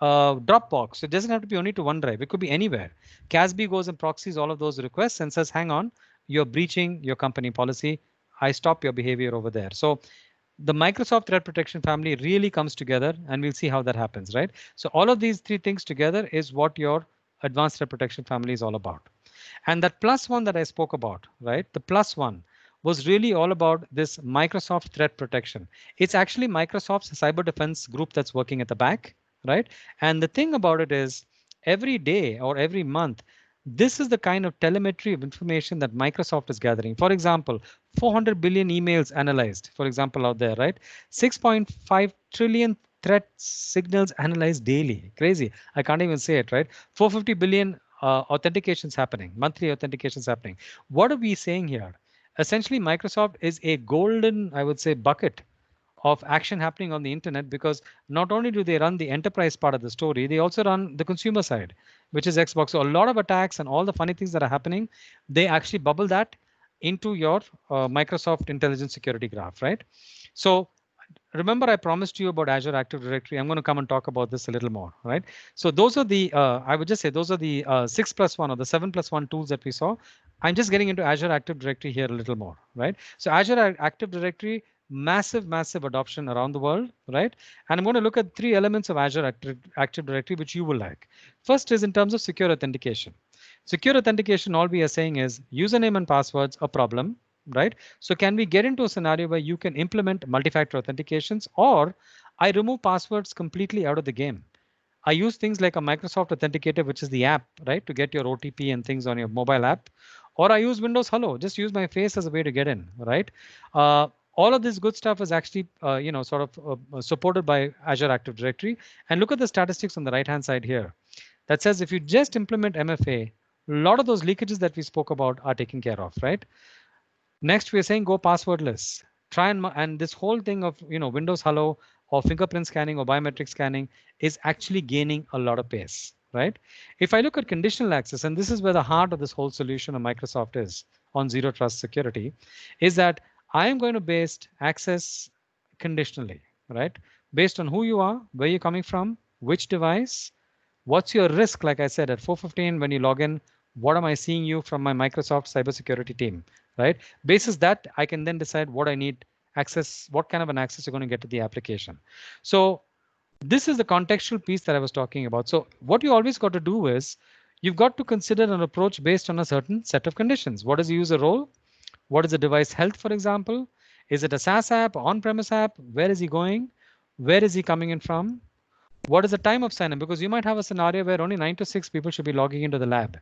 Dropbox. It doesn't have to be only to OneDrive. It could be anywhere. CASB goes and proxies all of those requests and says, hang on, you're breaching your company policy. I stop your behavior over there. So the Microsoft Threat Protection family really comes together, and we'll see how that happens, right? So all of these three things together is what your Advanced Threat Protection family is all about. And that plus one that I spoke about, right? The plus one was really all about this Microsoft Threat Protection. It's actually Microsoft's cyber defense group that's working at the back, right? And the thing about it is every day or every month, this is the kind of telemetry of information that Microsoft is gathering. For example, 400 billion emails analyzed, for example, out there, right? 6.5 trillion threat signals analyzed daily. Crazy. I can't even say it, right? 450 billion authentications happening, monthly authentications happening. What are we saying here? Essentially, Microsoft is a golden, I would say, bucket of action happening on the internet, because not only do they run the enterprise part of the story, they also run the consumer side, which is Xbox. So a lot of attacks and all the funny things that are happening, they actually bubble that into your Microsoft Intelligent Security Graph, right? So remember, I promised you about Azure Active Directory. I'm going to come and talk about this a little more, right? So those are the, I would just say those are the 6+1 or the 7+1 tools that we saw. I'm just getting into Azure Active Directory here a little more, right? So Azure Active Directory, massive adoption around the world, right? And I'm going to look at three elements of Azure Active Directory, which you will like. First is in terms of secure authentication. Secure authentication, all we are saying is username and passwords a problem, right? So can we get into a scenario where you can implement multi-factor authentications, or I remove passwords completely out of the game? I use things like a Microsoft Authenticator, which is the app, right, to get your OTP and things on your mobile app, or I use Windows Hello, just use my face as a way to get in, right? All of this good stuff is actually, supported by Azure Active Directory. And look at the statistics on the right-hand side here. That says if you just implement MFA, a lot of those leakages that we spoke about are taken care of, right? Next, we're saying go passwordless. Try and this whole thing of Windows Hello or fingerprint scanning or biometric scanning is actually gaining a lot of pace, right? If I look at conditional access, and this is where the heart of this whole solution of Microsoft is on zero trust security, is that I am going to base access conditionally, right? Based on who you are, where you're coming from, which device, what's your risk, like I said, at 4:15 when you log in, what am I seeing you from my Microsoft cybersecurity team, right? Basis that, I can then decide what I need access, what kind of an access you're going to get to the application. So this is the contextual piece that I was talking about. So what you always got to do is you've got to consider an approach based on a certain set of conditions. What is the user role? What is the device health, for example? Is it a SaaS app, on-premise app? Where is he going? Where is he coming in from? What is the time of sign-in? Because you might have a scenario where only 9 to 6 people should be logging into the lab.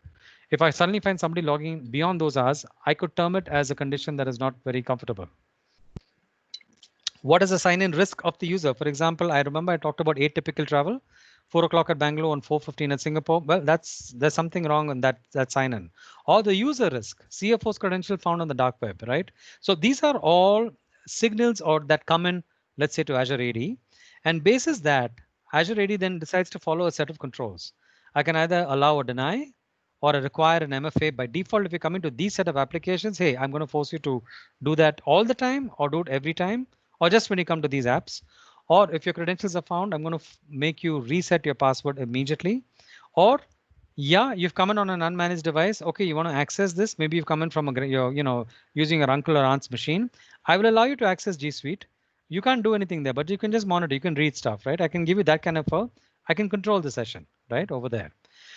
If I suddenly find somebody logging beyond those hours, I could term it as a condition that is not very comfortable. What is the sign-in risk of the user? For example, I remember I talked about atypical travel, 4 o'clock at Bangalore and 4:15 at Singapore. Well, there's something wrong on that sign-in. Or the user risk, CFO's credential found on the dark web, right? So these are all signals or that come in, let's say, to Azure AD, and basis that, Azure AD then decides to follow a set of controls. I can either allow or deny, or require an MFA. By default, if you come into these set of applications, hey, I'm going to force you to do that all the time or do it every time, or just when you come to these apps. Or if your credentials are found, I'm going to make you reset your password immediately. Or yeah, you've come in on an unmanaged device. Okay, you want to access this. Maybe you've come in from using your uncle or aunt's machine. I will allow you to access G Suite. You can't do anything there, but you can just monitor. You can read stuff, right? I can give you that kind of I can control the session, right, over there.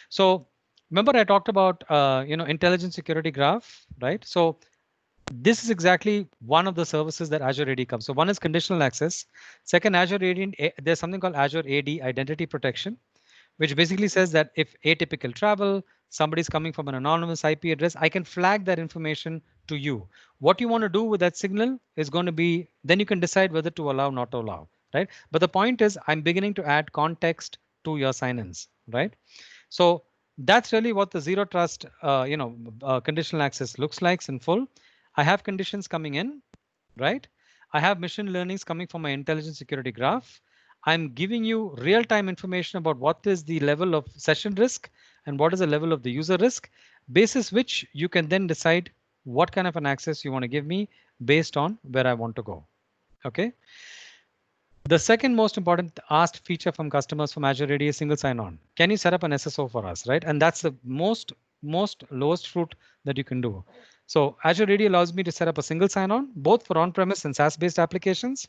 So remember I talked about intelligent security graph, right? So this is exactly one of the services that Azure AD comes. So one is conditional access. Second, Azure AD, there's something called Azure AD identity protection, which basically says that if atypical travel, somebody's coming from an anonymous IP address, I can flag that information to you. What you want to do with that signal is going to be, then you can decide whether to allow, not to allow, right? But the point is I'm beginning to add context to your sign-ins, right? So that's really what the zero trust, conditional access looks like in full. I have conditions coming in, right? I have machine learnings coming from my intelligent security graph. I'm giving you real-time information about what is the level of session risk and what is the level of the user risk, basis which you can then decide what kind of an access you want to give me based on where I want to go. Okay. The second most important asked feature from customers from Azure AD is single sign-on. Can you set up an SSO for us, right? And that's the most lowest fruit that you can do. So Azure AD allows me to set up a single sign-on, both for on-premise and SaaS-based applications.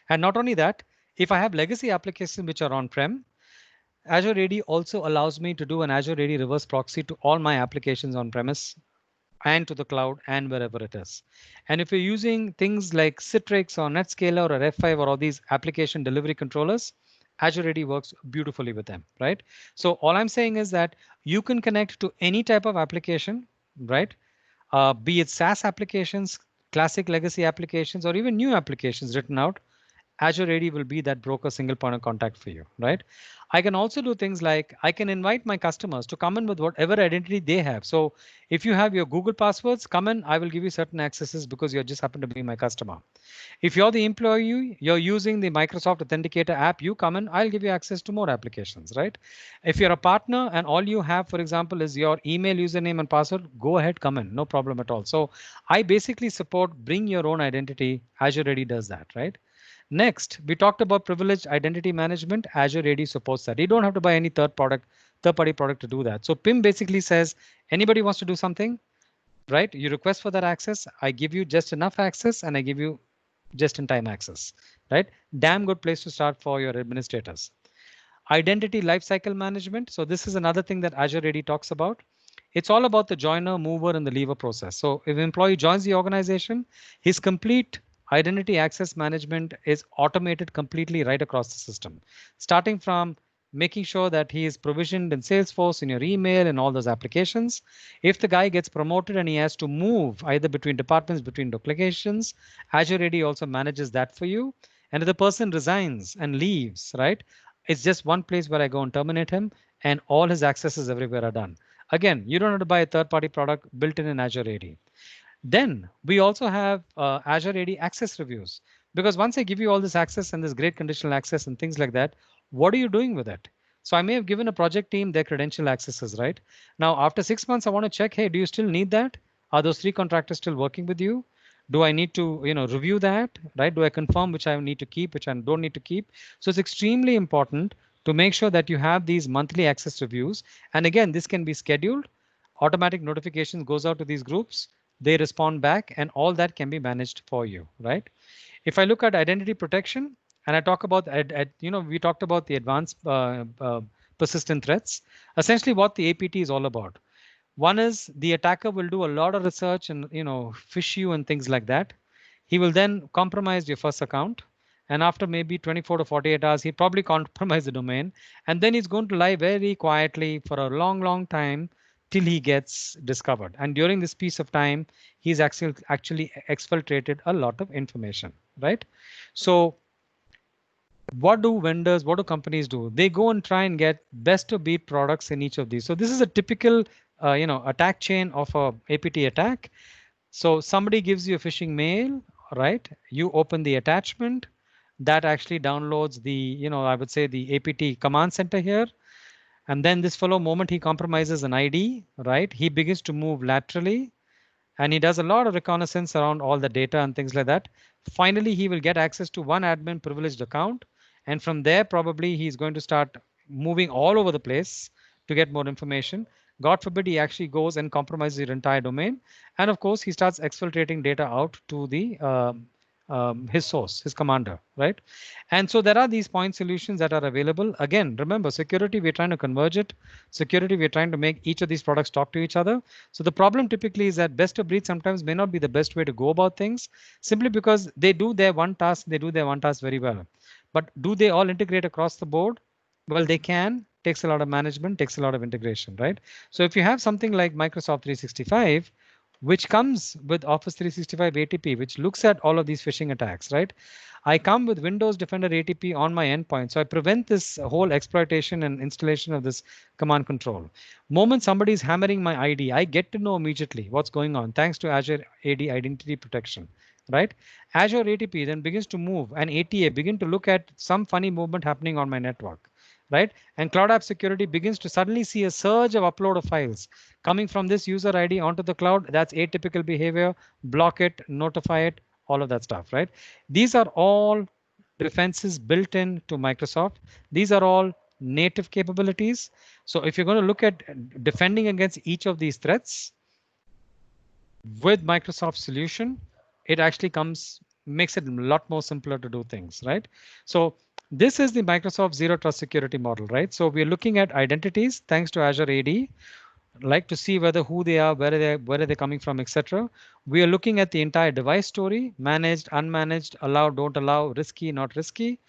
And not only that, if I have legacy applications which are on-prem, Azure AD also allows me to do an Azure AD reverse proxy to all my applications on-premise and to the cloud and wherever it is. And if you're using things like Citrix or Netscaler or F5 or all these application delivery controllers, Azure AD works beautifully with them, right? So all I'm saying is that you can connect to any type of application, right? Be it SaaS applications, classic legacy applications, or even new applications written out. Azure AD will be that broker single point of contact for you, right? I can also do things like I can invite my customers to come in with whatever identity they have. So if you have your Google passwords, come in, I will give you certain accesses because you just happen to be my customer. If you're the employee, you're using the Microsoft Authenticator app, you come in, I'll give you access to more applications, right? If you're a partner and all you have, for example, is your email username and password, go ahead, come in, no problem at all. So I basically support bring your own identity. Azure AD does that, right? Next, we talked about privileged identity management. Azure AD supports that. You don't have to buy any third-party product to do that. So PIM basically says anybody wants to do something, right? You request for that access. I give you just enough access and I give you just-in-time access, right? Damn good place to start for your administrators. Identity lifecycle management. So this is another thing that Azure AD talks about. It's all about the joiner, mover, and the leaver process. So if an employee joins the organization, his complete identity access management is automated completely right across the system, starting from making sure that he is provisioned in Salesforce, in your email, and all those applications. If the guy gets promoted and he has to move either between departments, between locations, Azure AD also manages that for you. And if the person resigns and leaves, right, it's just one place where I go and terminate him, and all his accesses everywhere are done. Again, you don't have to buy a third-party product built in Azure AD. Then we also have Azure AD access reviews, because once I give you all this access and this great conditional access and things like that, what are you doing with it? So I may have given a project team their credential accesses, right? Now, after 6 months, I want to check, hey, do you still need that? Are those 3 contractors still working with you? Do I need to, review that, right? Do I confirm which I need to keep, which I don't need to keep? So it's extremely important to make sure that you have these monthly access reviews. And again, this can be scheduled. Automatic notifications goes out to these groups. They respond back, and all that can be managed for you, right? If I look at identity protection, and I talk about, we talked about the advanced persistent threats. Essentially, what the APT is all about. One is the attacker will do a lot of research and phish you and things like that. He will then compromise your first account, and after maybe 24 to 48 hours, he probably compromise the domain, and then he's going to lie very quietly for a long, long time till he gets discovered. And during this piece of time, he's actually exfiltrated a lot of information, right? So what do vendors, what do companies do? They go and try and get best of breed products in each of these. So this is a typical, attack chain of a APT attack. So somebody gives you a phishing mail, right? You open the attachment that actually downloads the, I would say the APT command center here. And then this fellow, moment he compromises an ID, right? He begins to move laterally, and he does a lot of reconnaissance around all the data and things like that. Finally, he will get access to one admin privileged account. And from there, probably he's going to start moving all over the place to get more information. God forbid he actually goes and compromises your entire domain. And of course, he starts exfiltrating data out to the his source, his commander, right? And so there are these point solutions that are available. Again, remember, security, we're trying to converge it. Security, we're trying to make each of these products talk to each other. So the problem typically is that best of breed sometimes may not be the best way to go about things, simply because they do their one task very well. But do they all integrate across the board? Well, they can. Takes a lot of management, takes a lot of integration, right? So if you have something like Microsoft 365, which comes with Office 365 ATP, which looks at all of these phishing attacks, right? I come with Windows Defender ATP on my endpoint. So I prevent this whole exploitation and installation of this command control. Moment somebody is hammering my ID, I get to know immediately what's going on thanks to Azure AD Identity Protection, right? Azure ATP then begins to move, and ATA begin to look at some funny movement happening on my network, right? And Cloud App Security begins to suddenly see a surge of upload of files coming from this user ID onto the cloud. That's atypical behavior. Block it, notify it, all of that stuff, right? These are all defenses built in to Microsoft. These are all native capabilities. So if you're going to look at defending against each of these threats with Microsoft solution, it actually makes it a lot more simpler to do things, right? So this is the Microsoft Zero Trust security model, right? So we're looking at identities thanks to Azure AD, like to see whether who they are, where are they coming from, etc. We are looking at the entire device story, managed, unmanaged, allow, don't allow, risky, not risky.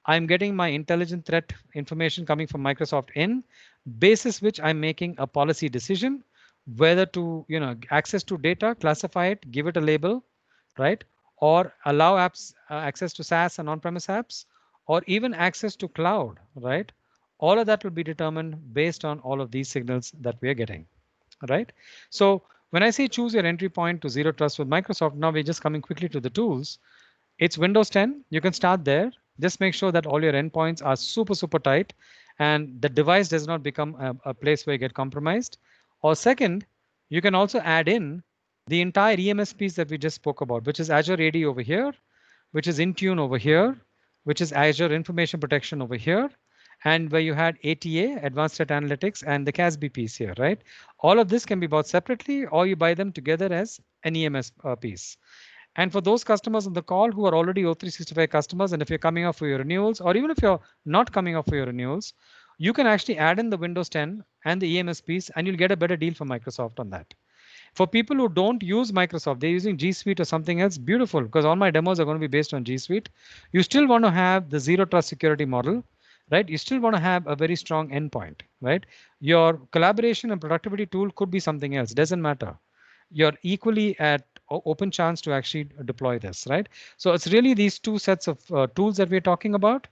I'm getting my intelligent threat information coming from Microsoft in, basis which I'm making a policy decision, whether to, access to data, classify it, give it a label, right? Or allow apps access to SaaS and on-premise apps, or even access to cloud, right? All of that will be determined based on all of these signals that we are getting, right? So when I say choose your entry point to Zero Trust with Microsoft, now we're just coming quickly to the tools. It's Windows 10. You can start there. Just make sure that all your endpoints are super, super tight and the device does not become a place where you get compromised. Or second, you can also add in the entire EMS piece that we just spoke about, which is Azure AD over here, which is Intune over here, which is Azure Information Protection over here, and where you had ATA, Advanced Threat Analytics, and the CASB piece here, right? All of this can be bought separately, or you buy them together as an EMS piece. And for those customers on the call who are already O365 customers, and if you're coming up for your renewals, or even if you're not coming up for your renewals, you can actually add in the Windows 10 and the EMS piece, and you'll get a better deal from Microsoft on that. For people who don't use Microsoft, they're using G Suite or something else, beautiful, because all my demos are going to be based on G Suite. You still want to have the Zero Trust security model, right? You still want to have a very strong endpoint, right? Your collaboration and productivity tool could be something else, doesn't matter. You're equally at open chance to actually deploy this, right? So it's really these two sets of tools that we're talking about.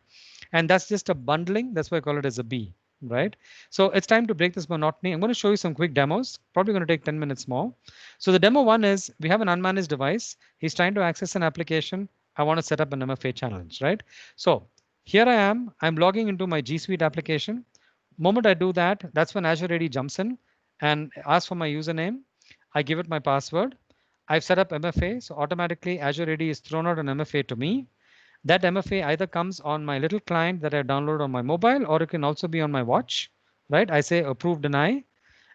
And that's just a bundling. That's why I call it as a B, right? So it's time to break this monotony. I'm going to show you some quick demos, probably going to take 10 minutes more. So the demo one is we have an unmanaged device. He's trying to access an application. I want to set up an MFA challenge, right? So here I am. I'm logging into my G Suite application. Moment I do that, that's when Azure AD jumps in and asks for my username. I give it my password. I've set up MFA, so automatically Azure AD is thrown out an MFA to me. That MFA either comes on my little client that I download on my mobile, or it can also be on my watch, right? I say approve, deny,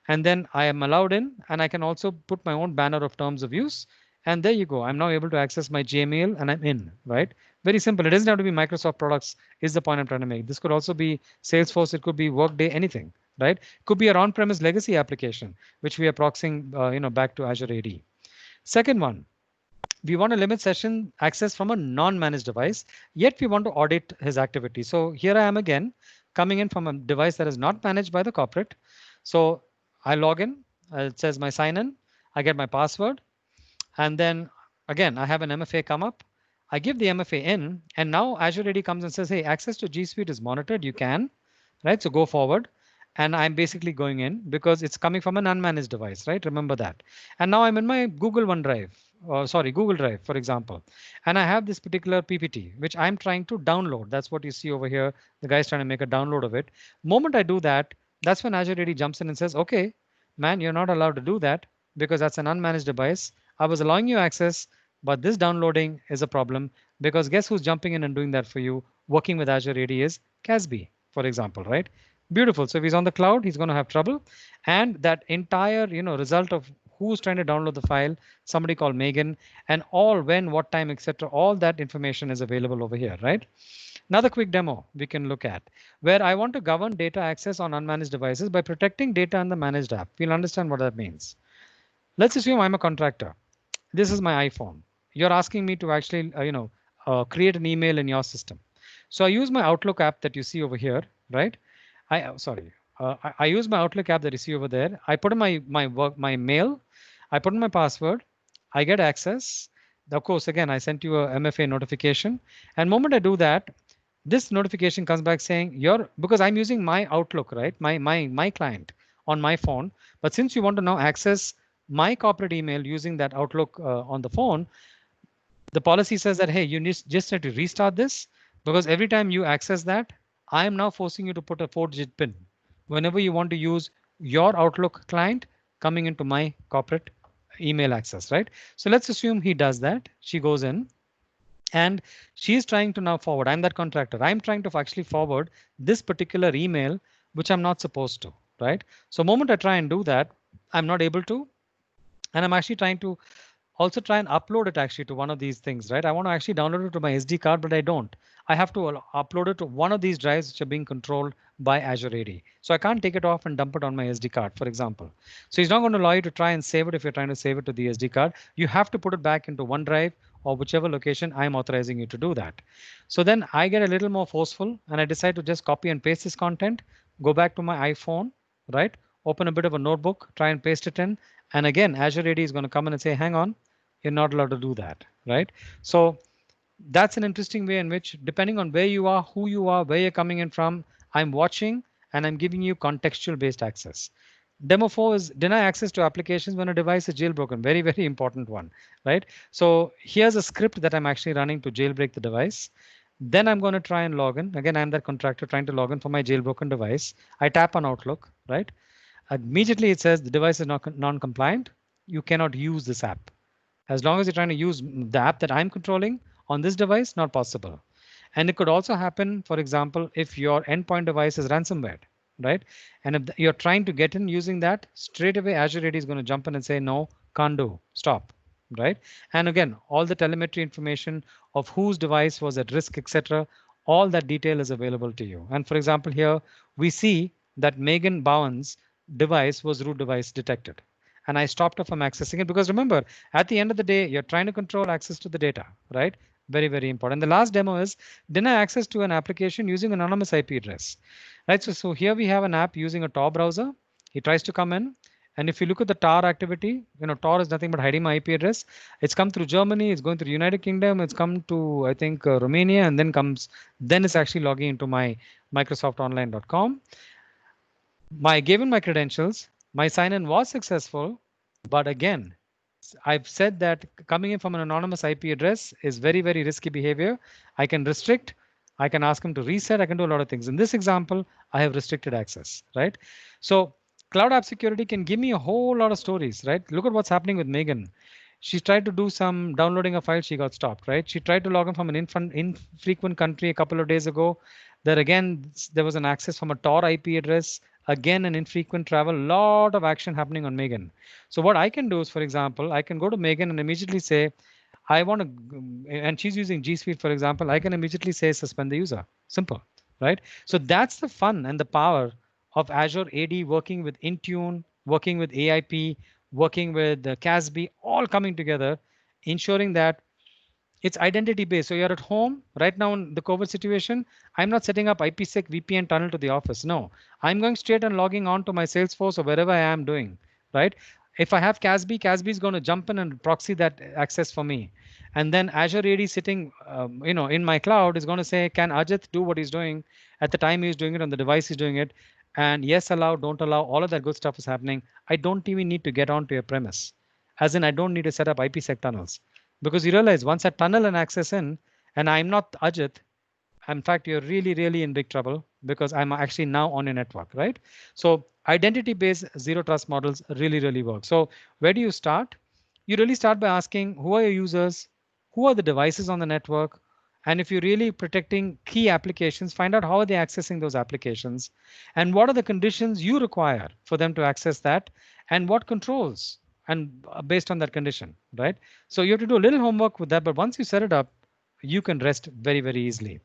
and then I am allowed in, and I can also put my own banner of terms of use. And there you go. I'm now able to access my Gmail and I'm in, right? Very simple. It doesn't have to be Microsoft products is the point I'm trying to make. This could also be Salesforce. It could be Workday, anything, right? It could be our on-premise legacy application, which we are proxying, back to Azure AD. Second one, we want to limit session access from a non-managed device, yet we want to audit his activity. So here I am again, coming in from a device that is not managed by the corporate. So I log in, it says my sign in, I get my password, and then again, I have an MFA come up. I give the MFA in, and now Azure AD comes and says, hey, access to G Suite is monitored. You can, right? So go forward. And I'm basically going in because it's coming from an unmanaged device, right? Remember that. And now I'm in my Google OneDrive, or sorry, Google Drive, for example. And I have this particular PPT, which I'm trying to download. That's what you see over here. The guy's trying to make a download of it. Moment I do that, that's when Azure AD jumps in and says, okay, man, you're not allowed to do that because that's an unmanaged device. I was allowing you access, but this downloading is a problem because guess who's jumping in and doing that for you? Working with Azure AD is Casby, for example, right? Beautiful. So if he's on the cloud, he's going to have trouble. And that entire, result of who's trying to download the file, somebody called Megan, and all when, what time, etc. All that information is available over here, right? Another quick demo we can look at where I want to govern data access on unmanaged devices by protecting data in the managed app. We'll understand what that means. Let's assume I'm a contractor. This is my iPhone. You're asking me to actually, create an email in your system. So I use my Outlook app that you see over here, right? I use my Outlook app that you see over there. I put in my mail. I put in my password. I get access. Of course, again, I sent you a MFA notification. And moment I do that, this notification comes back saying because I'm using my Outlook, right? My client on my phone. But since you want to now access my corporate email using that Outlook on the phone, the policy says that, hey, you just need to restart this because every time you access that, I am now forcing you to put a 4-digit PIN whenever you want to use your Outlook client coming into my corporate email access, right? So let's assume he does that. She goes in and she's trying to now forward. I'm that contractor. I'm trying to actually forward this particular email, which I'm not supposed to, right? So moment I try and do that, I'm not able to. And I'm actually trying to also try and upload it actually to one of these things, right? I want to actually download it to my SD card, but I don't. I have to upload it to one of these drives which are being controlled by Azure AD. So I can't take it off and dump it on my SD card, for example. So he's not going to allow you to try and save it if you're trying to save it to the SD card. You have to put it back into OneDrive or whichever location I'm authorizing you to do that. So then I get a little more forceful and I decide to just copy and paste this content, go back to my iPhone, right? Open a bit of a notebook, try and paste it in. And again, Azure AD is going to come in and say, hang on, you're not allowed to do that, right? So that's an interesting way in which, depending on where you are, who you are, where you're coming in from, I'm watching and I'm giving you contextual based access. Demo 4 is deny access to applications when a device is jailbroken. Very, very important one, right? So here's a script that I'm actually running to jailbreak the device. Then I'm going to try and log in. Again, I'm that contractor trying to log in for my jailbroken device. I tap on Outlook, right? Immediately it says the device is not non-compliant. You cannot use this app. As long as you're trying to use the app that I'm controlling on this device, not possible. And it could also happen, for example, if your endpoint device is ransomware, right? And if you're trying to get in using that, straight away Azure AD is going to jump in and say, no, can't do, stop, right? And again, all the telemetry information of whose device was at risk, etc., all that detail is available to you. And for example, here we see that Megan Bowen's device was root device detected. And I stopped her from accessing it because remember, at the end of the day, you're trying to control access to the data, right? Very, very important. The last demo is deny access to an application using an anonymous IP address, right? So here we have an app using a Tor browser. He tries to come in. And if you look at the Tor activity, Tor is nothing but hiding my IP address. It's come through Germany, it's going through United Kingdom, it's come to, I think, Romania, and then it's actually logging into my MicrosoftOnline.com. Given my credentials, my sign-in was successful, but again, I've said that coming in from an anonymous IP address is very, very risky behavior. I can restrict I can ask them to reset. I can do a lot of things. In this example, I have restricted access, right? So cloud app security can give me a whole lot of stories, right? Look at what's happening with Megan. She tried to do some downloading a file, she got stopped, right? She tried to log in from an infrequent country a couple of days ago. There again, there was an access from a Tor IP address. Again, an infrequent travel, lot of action happening on Megan. So what I can do is, for example, I can go to Megan and immediately say, I want to, and she's using G Suite, for example, I can immediately say suspend the user. Simple, right? So that's the fun and the power of Azure AD working with Intune, working with AIP, working with CASB, all coming together, ensuring that it's identity based. So you're at home right now in the COVID situation. I'm not setting up IPsec VPN tunnel to the office. No, I'm going straight and logging on to my Salesforce or wherever I am doing, right? If I have CASB, CASB is going to jump in and proxy that access for me. And then Azure AD sitting, in my cloud is going to say, can Ajit do what he's doing at the time he's doing it on the device he's doing it? And yes, allow, don't allow, all of that good stuff is happening. I don't even need to get onto your premise. As in, I don't need to set up IPsec tunnels. Because you realize once I tunnel and access in, and I'm not Ajit, in fact, you're really, really in big trouble because I'm actually now on a network, right? So identity-based zero trust models really, really work. So where do you start? You really start by asking, who are your users? Who are the devices on the network? And if you're really protecting key applications, find out how are they accessing those applications and what are the conditions you require for them to access that and what controls and based on that condition, right? So you have to do a little homework with that, but once you set it up, you can rest very, very easily.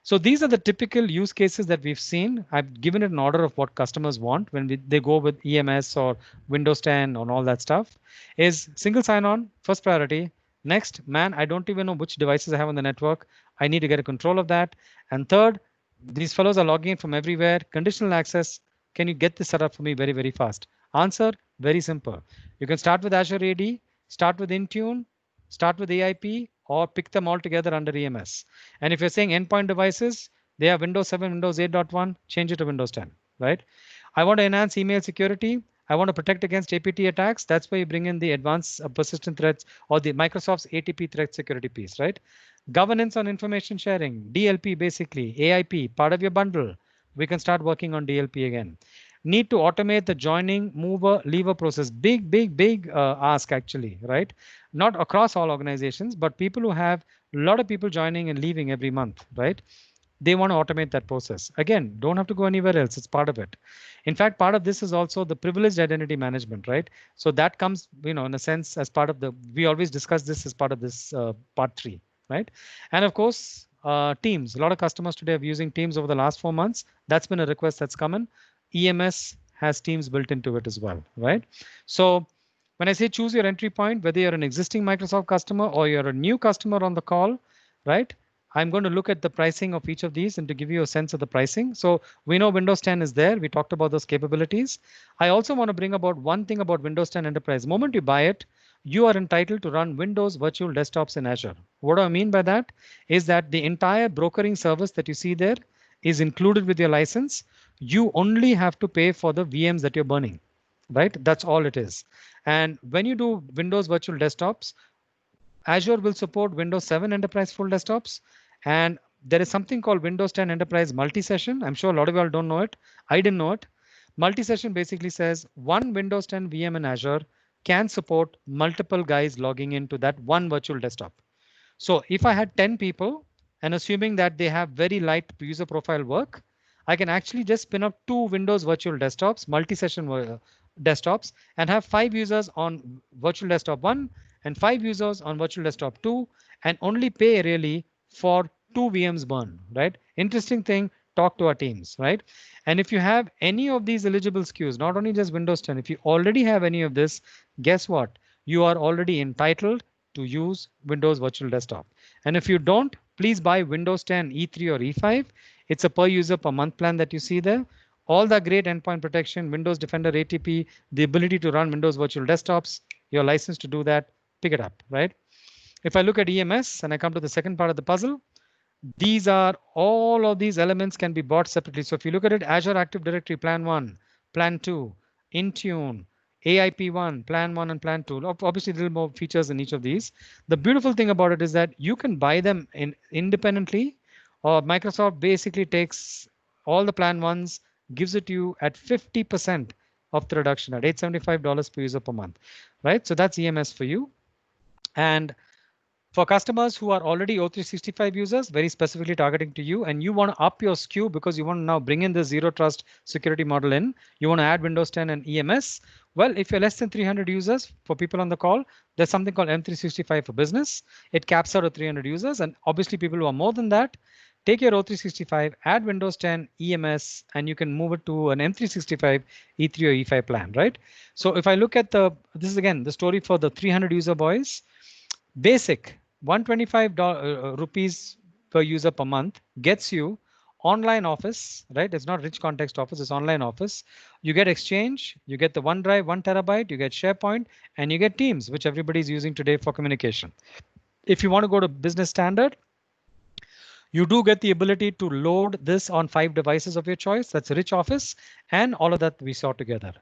So these are the typical use cases that we've seen. I've given it an order of what customers want when they go with EMS or Windows 10 and all that stuff. Is single sign-on, first priority. Next, man, I don't even know which devices I have on the network. I need to get a control of that. And third, these fellows are logging in from everywhere. Conditional access. Can you get this set up for me very, very fast? Answer, very simple. You can start with Azure AD, start with Intune, start with AIP, or pick them all together under EMS. And if you're saying endpoint devices, they have Windows 7, Windows 8.1, change it to Windows 10, right? I want to enhance email security. I want to protect against APT attacks. That's why you bring in the advanced persistent threats or the Microsoft's ATP threat security piece, right? Governance on information sharing, DLP basically, AIP, part of your bundle. We can start working on DLP again. Need to automate the joining, mover, leaver process. Big ask actually, right? Not across all organizations, but people who have a lot of people joining and leaving every month, right? They want to automate that process. Again, don't have to go anywhere else. It's part of it. In fact, part of this is also the privileged identity management, right? So that comes, in a sense, as part of we always discuss this as part of this part 3, right? And of course, Teams. A lot of customers today are using Teams over the last 4 months. That's been a request that's come in. EMS has Teams built into it as well, right? So when I say choose your entry point, whether you're an existing Microsoft customer or you're a new customer on the call, right? I'm going to look at the pricing of each of these and to give you a sense of the pricing. So we know Windows 10 is there. We talked about those capabilities. I also want to bring about one thing about Windows 10 Enterprise. The moment you buy it, you are entitled to run Windows virtual desktops in Azure. What do I mean by that? Is that the entire brokering service that you see there is included with your license. You only have to pay for the VMs that you're burning, right? That's all it is. And when you do Windows virtual desktops, Azure will support Windows 7 Enterprise full desktops. And there is something called Windows 10 Enterprise multi-session. I'm sure a lot of you all don't know it. I didn't know it. Multi-session basically says one Windows 10 VM in Azure can support multiple guys logging into that one virtual desktop. So if I had 10 people and assuming that they have very light user profile work, I can actually just spin up 2 Windows virtual desktops, multi-session desktops, and have 5 users on virtual desktop 1 and 5 users on virtual desktop 2, and only pay really for 2 VMs burn, right? Interesting thing, talk to our teams, right? And if you have any of these eligible SKUs, not only just Windows 10, if you already have any of this, guess what? You are already entitled to use Windows Virtual Desktop. And if you don't, please buy Windows 10 E3 or E5. It's a per user per month plan that you see there. All the great endpoint protection, Windows Defender ATP, the ability to run Windows Virtual Desktops, you're licensed to do that, pick it up, right? If I look at EMS and I come to the second part of the puzzle, these are all of these elements can be bought separately. So if you look at it, Azure Active Directory Plan 1, Plan 2, Intune, AIP1, Plan 1 and Plan 2. Obviously, a little more features in each of these. The beautiful thing about it is that you can buy them independently, Microsoft basically takes all the plan ones, gives it to you at 50% of the reduction at $875 per user per month, right? So that's EMS for you. And for customers who are already O365 users, very specifically targeting to you, and you want to up your SKU because you want to now bring in the zero trust security model in, you want to add Windows 10 and EMS. Well, if you're less than 300 users, for people on the call, there's something called M365 for business. It caps out at 300 users, and obviously people who are more than that, take your O365, add Windows 10, EMS, and you can move it to an M365 E3 or E5 plan, right? So if I look at this is again the story for the 300 user boys. Basic 125 rupees per user per month gets you online Office, right? It's not rich context Office, it's online Office. You get Exchange, you get the OneDrive, 1 terabyte, you get SharePoint, and you get Teams, which everybody's using today for communication. If you want to go to business standard, you do get the ability to load this on 5 devices of your choice. That's Rich Office and all of that we saw together.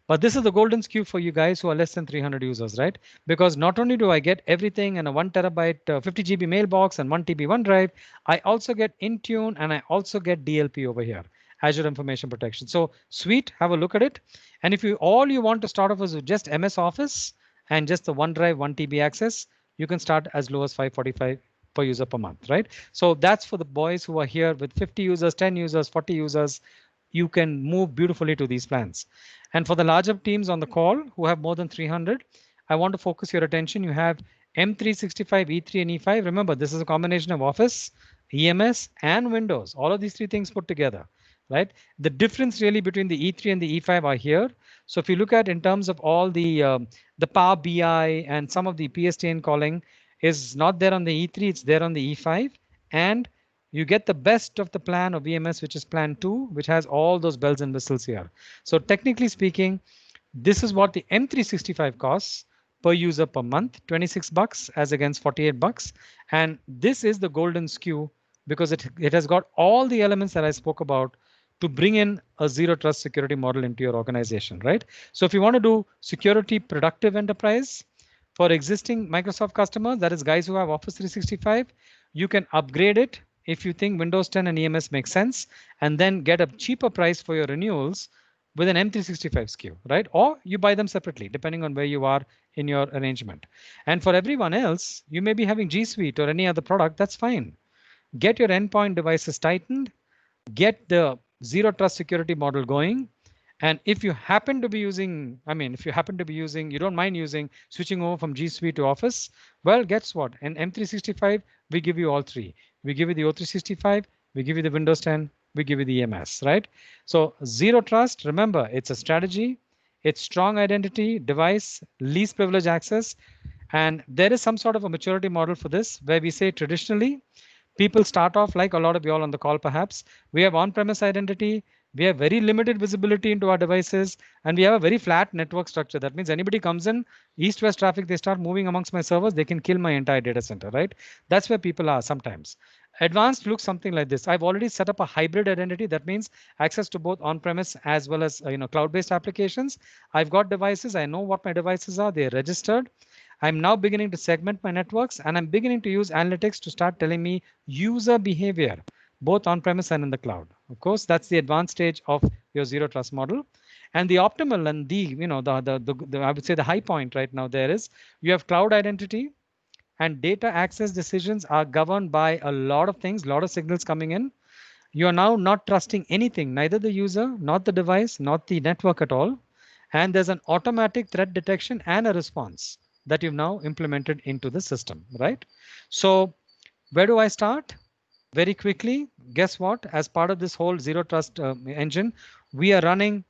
But this is the golden SKU for you guys who are less than 300 users, right? Because not only do I get everything in a 1 terabyte 50 GB mailbox and 1 TB OneDrive, I also get Intune and I also get DLP over here, Azure Information Protection. So sweet, have a look at it. And if all you want to start off is with just MS Office and just the OneDrive 1 TB access, you can start as low as 545 per user per month, right? So that's for the boys who are here with 50 users, 10 users, 40 users. You can move beautifully to these plans. And for the larger teams on the call who have more than 300, I want to focus your attention. You have M365, E3, and E5. Remember, this is a combination of Office, EMS, and Windows. All of these three things put together, right? The difference really between the E3 and the E5 are here. So if you look at in terms of all the Power BI and some of the PSTN calling, is not there on the E3, it's there on the E5. And you get the best of the plan of EMS, which is plan 2, which has all those bells and whistles here. So technically speaking, this is what the M365 costs per user per month, 26 bucks as against 48 bucks. And this is the golden SKU because it has got all the elements that I spoke about to bring in a zero trust security model into your organization, right? So if you want to do security productive enterprise, for existing Microsoft customers, that is guys who have Office 365, you can upgrade it if you think Windows 10 and EMS make sense, and then get a cheaper price for your renewals with an M365 SKU, right? Or you buy them separately, depending on where you are in your arrangement. And for everyone else, you may be having G Suite or any other product, that's fine. Get your endpoint devices tightened, get the zero trust security model going. And if you happen to be using, you don't mind using switching over from G Suite to Office, well, guess what? In M365, we give you all three. We give you the O365, we give you the Windows 10, we give you the EMS, right? So zero trust, remember, it's a strategy. It's strong identity, device, least privilege access. And there is some sort of a maturity model for this where we say traditionally, people start off like a lot of you all on the call perhaps. We have on-premise identity. We have very limited visibility into our devices, and we have a very flat network structure. That means anybody comes in, east-west traffic, they start moving amongst my servers, they can kill my entire data center, right? That's where people are sometimes. Advanced looks something like this. I've already set up a hybrid identity. That means access to both on-premise as well as cloud-based applications. I've got devices. I know what my devices are. They're registered. I'm now beginning to segment my networks, and I'm beginning to use analytics to start telling me user behavior, both on-premise and in the cloud. Of course, that's the advanced stage of your zero trust model. And the optimal and I would say the high point right now there is you have cloud identity, and data access decisions are governed by a lot of things, a lot of signals coming in. You are now not trusting anything, neither the user, not the device, not the network at all. And there's an automatic threat detection and a response that you've now implemented into the system, right? So where do I start? Very quickly, guess what? As part of this whole zero trust engine, we are running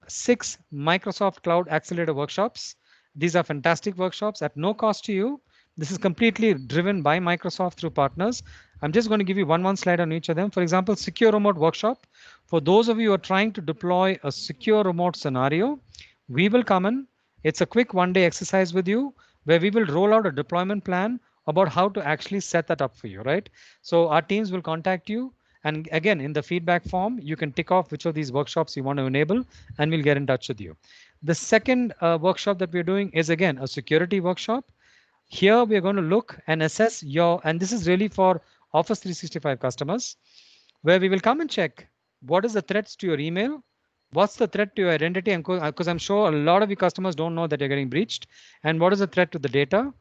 6 Microsoft Cloud Accelerator workshops. These are fantastic workshops at no cost to you. This is completely driven by Microsoft through partners. I'm just going to give you one slide on each of them. For example, secure remote workshop. For those of you who are trying to deploy a secure remote scenario, we will come in. It's a quick one-day exercise with you where we will roll out a deployment plan about how to actually set that up for you, right? So our teams will contact you. And again, in the feedback form, you can tick off which of these workshops you want to enable, and we'll get in touch with you. The second workshop that we're doing is, again, a security workshop. Here, we're going to look and assess and this is really for Office 365 customers, where we will come and check what is the threats to your email, what's the threat to your identity, and because I'm sure a lot of you customers don't know that you're getting breached, and what is the threat to the data.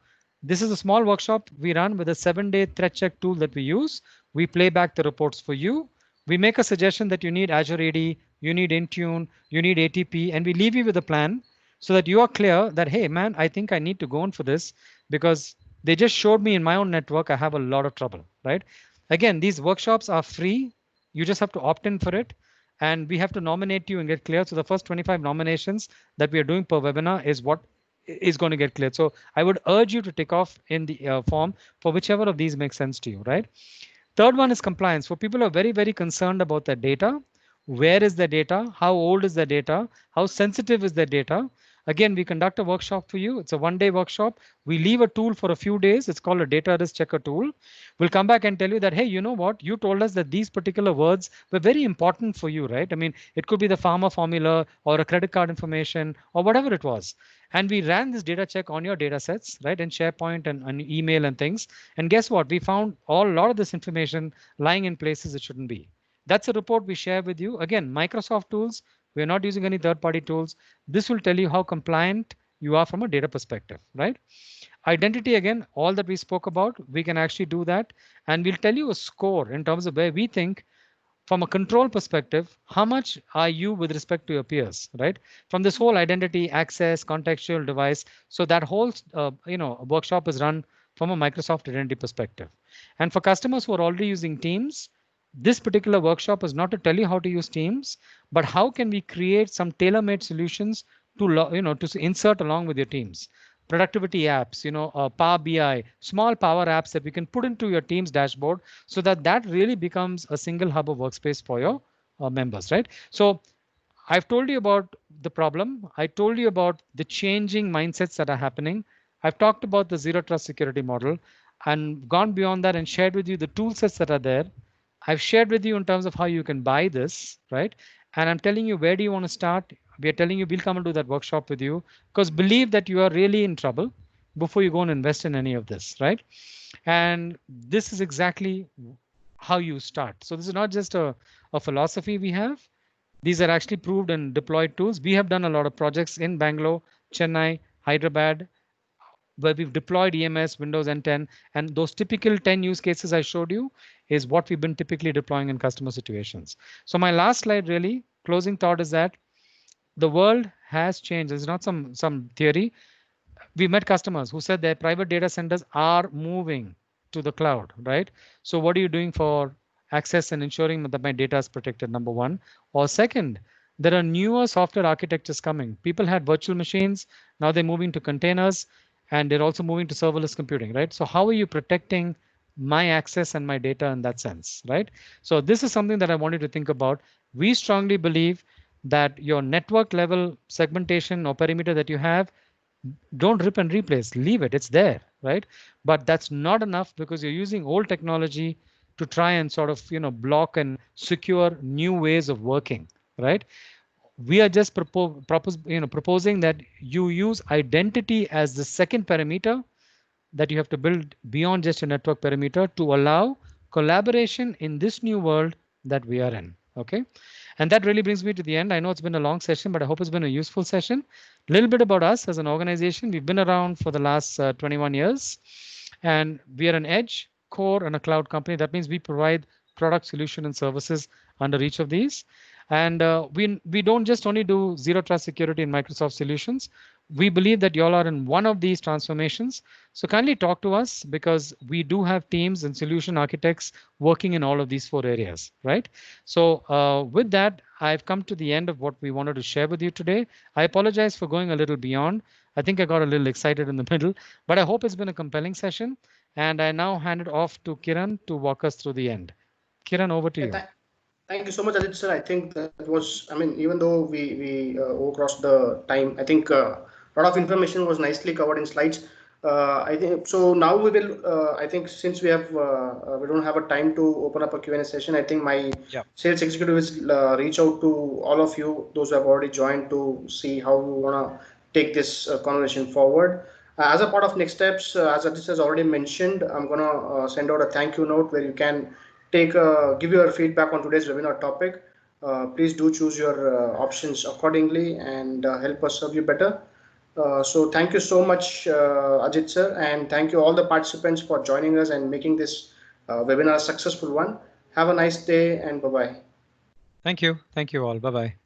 This is a small workshop we run with a 7-day threat check tool that we use. We play back the reports for you. We make a suggestion that you need Azure AD, you need Intune, you need ATP, and we leave you with a plan so that you are clear that, hey, man, I think I need to go on for this because they just showed me in my own network I have a lot of trouble, right? Again, these workshops are free. You just have to opt in for it. And we have to nominate you and get cleared. So the first 25 nominations that we are doing per webinar is what is going to get cleared. So I would urge you to tick off in the form for whichever of these makes sense to you, right? Third one is compliance. For people who are very, very concerned about their data, where is the data? How old is the data? How sensitive is the data? Again, we conduct a workshop for you. It's a 1-day workshop. We leave a tool for a few days. It's called a data risk checker tool. We'll come back and tell you that, hey, you know what? You told us that these particular words were very important for you, right? I mean, it could be the pharma formula or a credit card information or whatever it was. And we ran this data check on your data sets, right? In SharePoint and email and things. And guess what? We found a lot of this information lying in places it shouldn't be. That's a report we share with you. Again, Microsoft tools. We're not using any third-party tools. This will tell you how compliant you are from a data perspective, right? Identity, again, all that we spoke about, we can actually do that. And we'll tell you a score in terms of where we think from a control perspective, how much are you with respect to your peers, right? From this whole identity, access, contextual device. So that whole workshop is run from a Microsoft identity perspective. And for customers who are already using Teams, this particular workshop is not to tell you how to use Teams, but how can we create some tailor-made solutions to to insert along with your Teams. Productivity apps, Power BI, small power apps that we can put into your Teams dashboard so that really becomes a single hub of workspace for your members, right? So I've told you about the problem. I told you about the changing mindsets that are happening. I've talked about the zero trust security model and gone beyond that and shared with you the tool sets that are there. I've shared with you in terms of how you can buy this, right? And I'm telling you, where do you want to start? We are telling you, we'll come and do that workshop with you because believe that you are really in trouble before you go and invest in any of this, right? And this is exactly how you start. So this is not just a philosophy we have. These are actually proved and deployed tools. We have done a lot of projects in Bangalore, Chennai, Hyderabad, where we've deployed EMS, Windows N10, and those typical 10 use cases I showed you is what we've been typically deploying in customer situations. So my last slide, really, closing thought is that the world has changed. It's not some theory. We met customers who said their private data centers are moving to the cloud, right? So what are you doing for access and ensuring that my data is protected, number one? Or second, there are newer software architectures coming. People had virtual machines. Now they're moving to containers. And they're also moving to serverless computing, right? So how are you protecting my access and my data in that sense, right? So this is something that I wanted to think about. We strongly believe that your network level segmentation or perimeter that you have, don't rip and replace, leave it, it's there, right? But that's not enough because you're using old technology to try and sort of, block and secure new ways of working, right? We are just proposing that you use identity as the second parameter that you have to build beyond just a network perimeter to allow collaboration in this new world that we are in. Okay. And that really brings me to the end. I know it's been a long session, but I hope it's been a useful session. A little bit about us as an organization. We've been around for the last 21 years, and we are an edge, core, and a cloud company. That means we provide product, solution, and services under each of these. And we don't just only do zero trust security in Microsoft solutions. We believe that y'all are in one of these transformations. So kindly talk to us because we do have teams and solution architects working in all of these 4 areas, right? So with that, I've come to the end of what we wanted to share with you today. I apologize for going a little beyond. I think I got a little excited in the middle, but I hope it's been a compelling session. And I now hand it off to Kiran to walk us through the end. Kiran, over to you. Thank you so much, Aditya sir. I think that was, even though we overcrossed the time, I think a lot of information was nicely covered in slides. I think so. Now we will. I think since we don't have a time to open up a Q&A session, I think my sales executive will reach out to all of you, those who have already joined, to see how we want to take this conversation forward. As a part of next steps, as Aditya has already mentioned, I'm gonna send out a thank you note where you can give your feedback on today's webinar topic. Please do choose your options accordingly and help us serve you better. So thank you so much, Ajit sir, and thank you all the participants for joining us and making this webinar a successful one. Have a nice day and bye-bye. Thank you. Thank you all. Bye-bye.